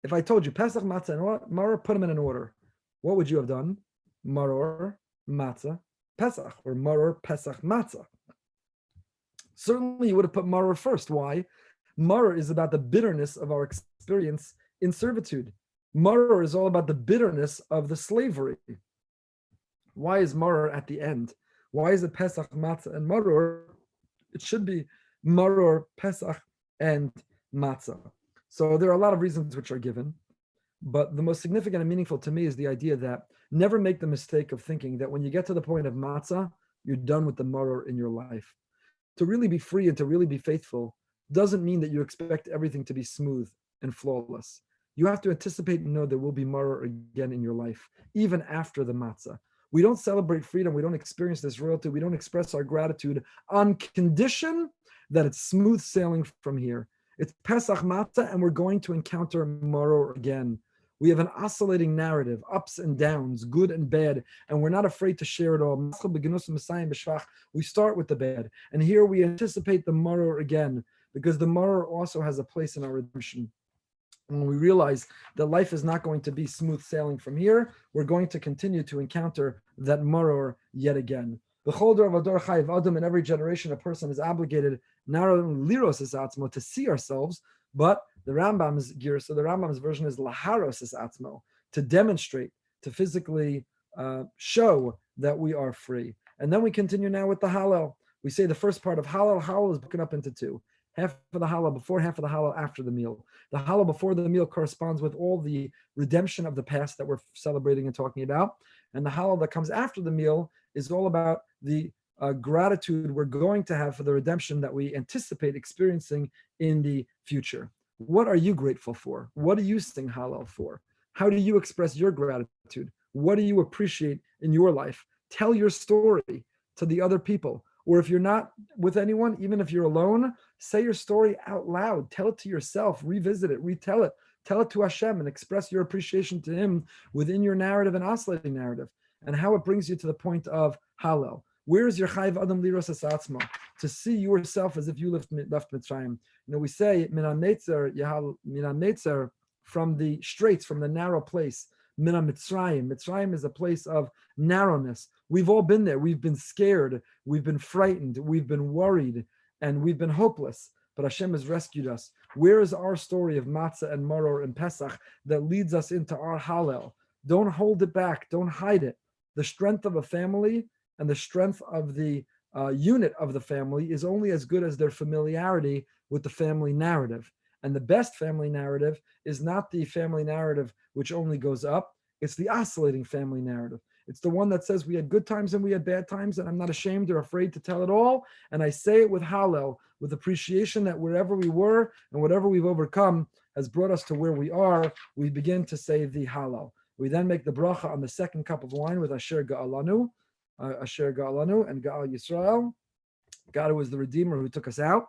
If I told you Pesach, Matzah, and Maror, put them in an order, what would you have done? Maror, Matzah, Pesach, or Maror, Pesach, Matzah. Certainly you would have put Maror first. Why? Maror is about the bitterness of our experience in servitude. Maror is all about the bitterness of the slavery. Why is Maror at the end? Why is it Pesach, Matzah, and Maror? It should be Maror, Pesach, and Matzah. So there are a lot of reasons which are given, but the most significant and meaningful to me is the idea that never make the mistake of thinking that when you get to the point of Matzah, you're done with the Maror in your life. To really be free and to really be faithful doesn't mean that you expect everything to be smooth and flawless. You have to anticipate and know there will be Maror again in your life, even after the Matzah. We don't celebrate freedom. We don't experience this royalty. We don't express our gratitude on condition that it's smooth sailing from here. It's Pesach Matzah, and we're going to encounter Maror again. We have an oscillating narrative, ups and downs, good and bad, and we're not afraid to share it all. We start with the bad, and here we anticipate the Maror again, because the Maror also has a place in our redemption. When we realize that life is not going to be smooth sailing from here, we're going to continue to encounter that Maror yet again. In every generation, a person is obligated not only liros es atzmo, to see ourselves, but the Rambam's gear, so the Rambam's version is laharos es atzmo, to demonstrate, to physically show that we are free. And then we continue now with the Hallel. We say the first part of Hallel. Hallel is broken up into two. Half of the Hallel before, half of the Hallel after the meal. The Hallel before the meal corresponds with all the redemption of the past that we're celebrating and talking about. And the Hallel that comes after the meal is all about the gratitude we're going to have for the redemption that we anticipate experiencing in the future. What are you grateful for? What do you sing Hallel for? How do you express your gratitude? What do you appreciate in your life? Tell your story to the other people. Or if you're not with anyone, even if you're alone, say your story out loud. Tell it to yourself, revisit it, retell it. Tell it to Hashem and express your appreciation to Him within your narrative and oscillating narrative, and how it brings you to the point of Hallel. Where is your Chayv Adam Liros Asatzmo? To see yourself as if you left Mitzrayim. We say, Minan Netzer, from the straits, from the narrow place. Minan Mitzrayim. Mitzrayim is a place of narrowness. We've all been there. We've been scared. We've been frightened. We've been worried. And we've been hopeless. But Hashem has rescued us. Where is our story of Matzah and Maror and Pesach that leads us into our Hallel? Don't hold it back. Don't hide it. The strength of a family and the strength of the unit of the family is only as good as their familiarity with the family narrative. And the best family narrative is not the family narrative which only goes up. It's the oscillating family narrative. It's the one that says we had good times and we had bad times, and I'm not ashamed or afraid to tell it all. And I say it with hallel, with appreciation that wherever we were and whatever we've overcome has brought us to where we are. We begin to say the hallel. We then make the bracha on the second cup of wine with Asher Ga'alanu, and Ga'al Yisrael, God who is the Redeemer who took us out.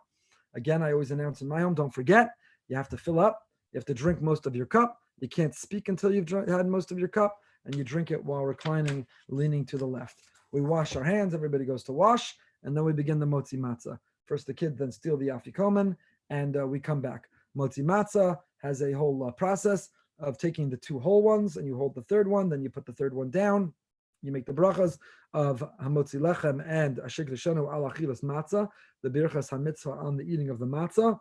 Again, I always announce in my home, don't forget, you have to fill up. You have to drink most of your cup. You can't speak until you've had most of your cup, and you drink it while reclining, leaning to the left. We wash our hands. Everybody goes to wash, and then we begin the motzi matzah. First the kid, then steal the afikomen, and we come back. Motzi matzah has a whole process of taking the two whole ones, and you hold the third one, then you put the third one down. You make the brachas of hamotzi lechem and asher k'deshanu al achilas matzah, the birchas hamitzvah on the eating of the matzah.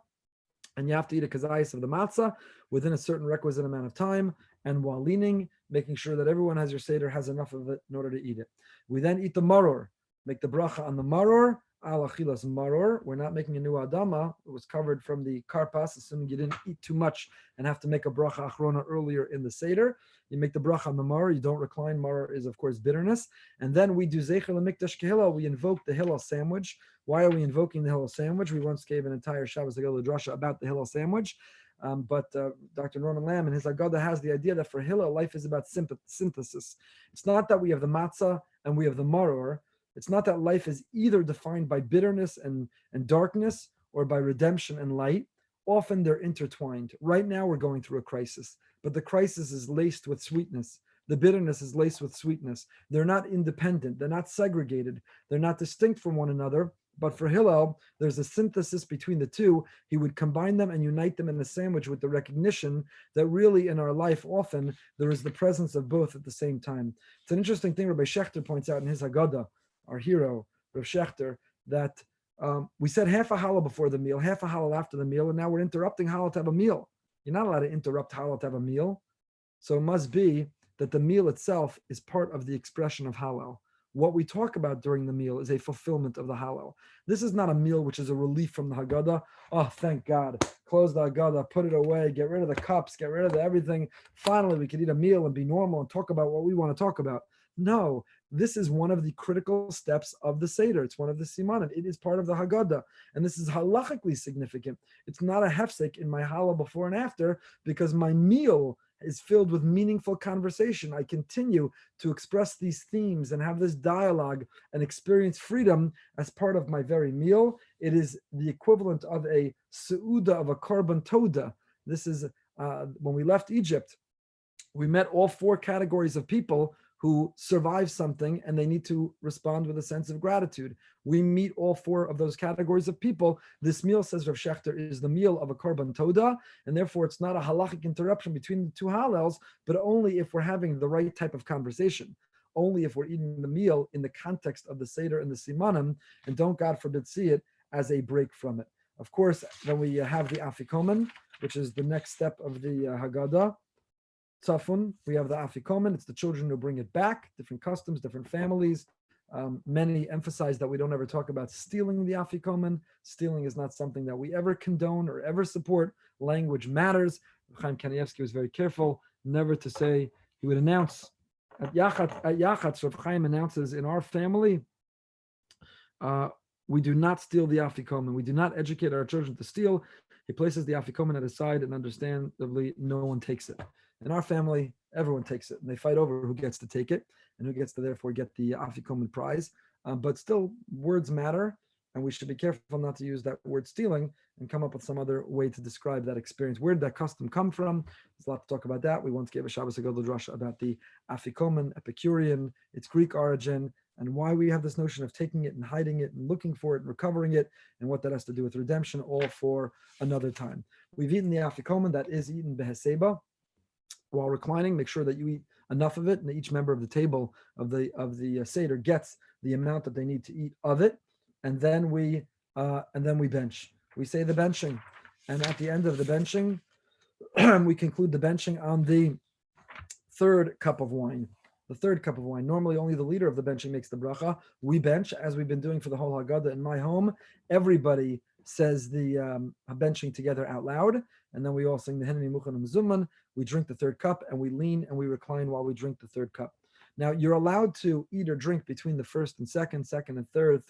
And you have to eat a kazayis of the matzah within a certain requisite amount of time, and while leaning, making sure that everyone has your seder, has enough of it in order to eat it. We then eat the maror, make the bracha on the maror, al achilas maror. We're not making a new adama. It was covered from the karpas, assuming you didn't eat too much and have to make a bracha achrona earlier in the seder. You make the bracha on the maror. You don't recline. Maror is, of course, bitterness. And then we do zeicher l'mikdash kehillel. We invoke the Hillel sandwich. Why are we invoking the Hillel sandwich? We once gave an entire Shabbos Haggadah drasha about the Hillel sandwich. But Dr. Norman Lamb in his Haggadah has the idea that for Hillel, life is about synthesis. It's not that we have the matzah and we have the maror. It's not that life is either defined by bitterness and darkness or by redemption and light. Often they're intertwined. Right now we're going through a crisis, but the crisis is laced with sweetness. The bitterness is laced with sweetness. They're not independent. They're not segregated. They're not distinct from one another. But for Hillel, there's a synthesis between the two. He would combine them and unite them in a sandwich with the recognition that really in our life, often there is the presence of both at the same time. It's an interesting thing Rabbi Shechter points out in his Haggadah, our hero, Rabbi Shechter, that we said half a halal before the meal, half a halal after the meal, and now we're interrupting halal to have a meal. You're not allowed to interrupt halal to have a meal. So it must be that the meal itself is part of the expression of halal. What we talk about during the meal is a fulfillment of the halal. This is not a meal which is a relief from the Haggadah. Oh, thank God. Close the Haggadah, put it away, get rid of the cups, get rid of everything. Finally, we can eat a meal and be normal and talk about what we want to talk about. No, this is one of the critical steps of the Seder. It's one of the Simanim. It is part of the Haggadah. And this is halachically significant. It's not a hefsek in my halal before and after, because my meal is filled with meaningful conversation. I continue to express these themes and have this dialogue and experience freedom as part of my very meal. It is the equivalent of a seuda, of a korban toda. This is when we left Egypt, we met all four categories of people who survive something and they need to respond with a sense of gratitude. We meet all four of those categories of people. This meal, says Rav Shechter, is the meal of a korban toda, and therefore it's not a halachic interruption between the two halals, but only if we're having the right type of conversation, only if we're eating the meal in the context of the Seder and the Simanim, and don't, God forbid, see it as a break from it. Of course, then we have the afikomen, which is the next step of the Haggadah. Tzafun, we have the afikomen. It's the children who bring it back, different customs, different families. Many emphasize that we don't ever talk about stealing the afikomen. Stealing is not something that we ever condone or ever support. Language matters. Chaim Kanievsky was very careful never to say, he would announce, at Yachatz, Rav Chaim announces, in our family, we do not steal the afikomen. We do not educate our children to steal. He places the afikomen at his side, and understandably, no one takes it. In our family, everyone takes it, and they fight over who gets to take it and who gets to therefore get the afikomen prize. But still, words matter, and we should be careful not to use that word stealing and come up with some other way to describe that experience. Where did that custom come from? There's a lot to talk about that. We once gave a Shabbos Haggadah drasha about the afikomen, Epicurean, its Greek origin, and why we have this notion of taking it and hiding it and looking for it and recovering it, and what that has to do with redemption, all for another time. We've eaten the afikomen, that is eaten beheseba. While reclining, make sure that you eat enough of it, and each member of the table of the Seder gets the amount that they need to eat of it, and then we bench. We say the benching, and at the end of the benching, we conclude the benching on the third cup of wine. The third cup of wine. Normally, only the leader of the benching makes the bracha. We bench, as we've been doing for the whole Haggadah in my home. Everybody says the benching together out loud, and then we all sing the Henani Muchan Mzuman. We drink the third cup, and we lean and we recline while we drink the third cup. Now, you're allowed to eat or drink between the first and second, second and third,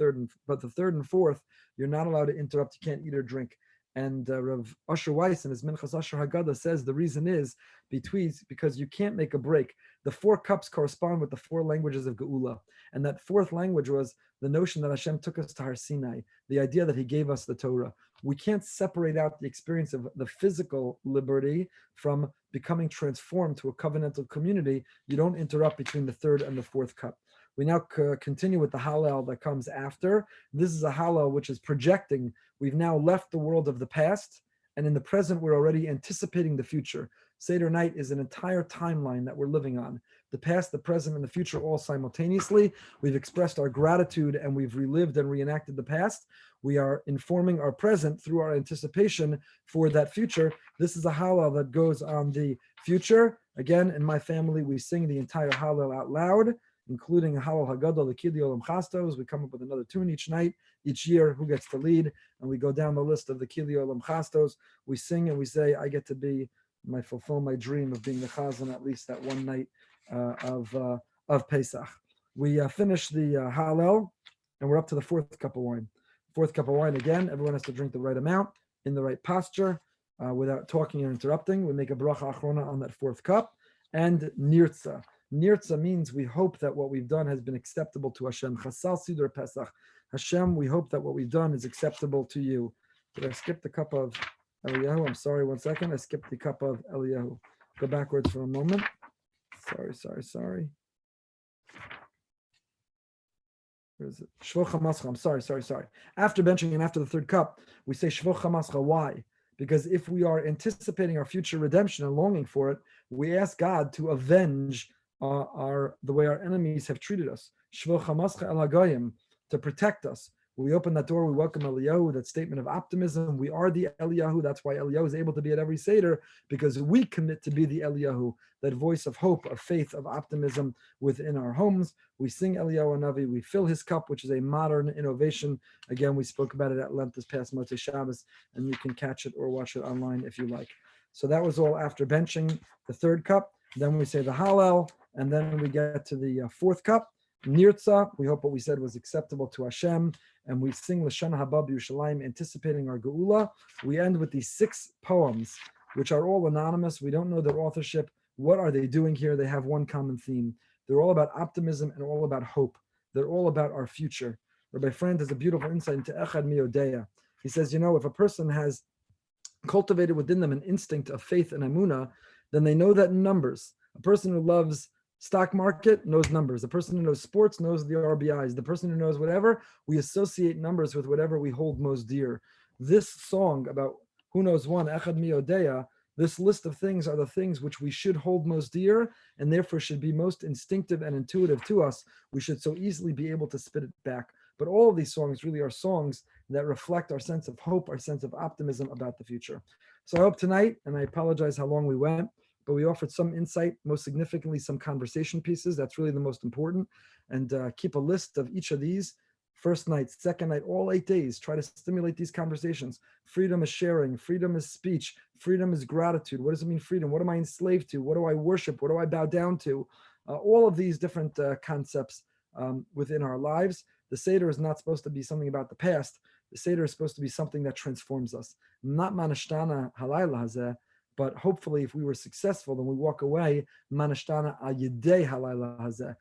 but the third and fourth, you're not allowed to interrupt. You can't eat or drink. And Rav Asher Weiss in his Minchas Asher Haggadah says the reason is because you can't make a break. The 4 cups correspond with the 4 languages of Geula. And that 4th language was the notion that Hashem took us to Har Sinai, the idea that he gave us the Torah. We can't separate out the experience of the physical liberty from becoming transformed to a covenantal community. You don't interrupt between the 3rd and the 4th cup. We now continue with the Hallel that comes after. This is a Hallel which is projecting. We've now left the world of the past, and in the present, we're already anticipating the future. Seder night is an entire timeline that we're living on. The past, the present, and the future all simultaneously. We've expressed our gratitude and we've relived and reenacted the past. We are informing our present through our anticipation for that future. This is a Hallel that goes on the future. Again, in my family, we sing the entire Hallel out loud, including Hallel Hagadol, the Kili Olam Chastos. We come up with another tune each night, each year, who gets to lead, and we go down the list of the Kili Olam Chastos. We sing and we say, I get to fulfill my dream of being the Chazan at least that one night of Pesach. We finish the Hallel, and we're up to the 4th cup of wine. 4th cup of wine, again, everyone has to drink the right amount, in the right posture, without talking or interrupting. We make a bracha achrona on that 4th cup, and nirtza. Nirtza means we hope that what we've done has been acceptable to Hashem. Chasal Siddur Pesach. Hashem, we hope that what we've done is acceptable to you. Did I skip the cup of Eliyahu? I'm sorry, 1 second. I skipped the cup of Eliyahu. Go backwards for a moment. Sorry. Where is it? Shvoch HaMascha. I'm sorry. After benching and after the 3rd cup, we say Shvoch HaMascha. Why? Because if we are anticipating our future redemption and longing for it, we ask God to avenge the way our enemies have treated us. Shvoch HaMascha El HaGoyim, to protect us. When we open that door, we welcome Eliyahu, that statement of optimism. We are the Eliyahu. That's why Eliyahu is able to be at every Seder, because we commit to be the Eliyahu, that voice of hope, of faith, of optimism within our homes. We sing Eliyahu Navi. We fill his cup, which is a modern innovation. Again, we spoke about it at length this past Motzei Shabbos, and you can catch it or watch it online if you like. So that was all after benching the 3rd cup. Then we say the Hallel, and then we get to the 4th cup. Nirtza, we hope what we said was acceptable to Hashem, and we sing L'Shana Haba B'Yushalayim, anticipating our Geula. We end with these 6 poems, which are all anonymous. We don't know their authorship. What are they doing here? They have one common theme. They're all about optimism and all about hope. They're all about our future. Rabbi Friend has a beautiful insight into Echad Miyodeya. He says, if a person has cultivated within them an instinct of faith and emunah, then they know that in numbers. A person who loves stock market knows numbers. The person who knows sports knows the RBIs. The person who knows whatever, we associate numbers with whatever we hold most dear. This song about who knows one, Echad Miyodeya, this list of things are the things which we should hold most dear and therefore should be most instinctive and intuitive to us. We should so easily be able to spit it back. But all of these songs really are songs that reflect our sense of hope, our sense of optimism about the future. So I hope tonight, and I apologize how long we went, but we offered some insight, most significantly some conversation pieces. That's really the most important. And keep a list of each of these. First night, second night, all 8 days, try to stimulate these conversations. Freedom is sharing, freedom is speech, freedom is gratitude. What does it mean, freedom? What am I enslaved to? What do I worship? What do I bow down to? All of these different concepts within our lives. The Seder is not supposed to be something about the past. The Seder is supposed to be something that transforms us. Not manashtana halayla hazeh, but hopefully if we were successful, then we walk away, manashtana ayidei halayla hazeh.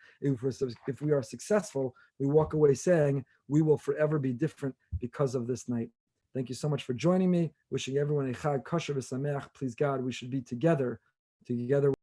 If we are successful, we walk away saying, we will forever be different because of this night. Thank you so much for joining me. Wishing everyone a chag kosher v'sameach. Please God, we should be together.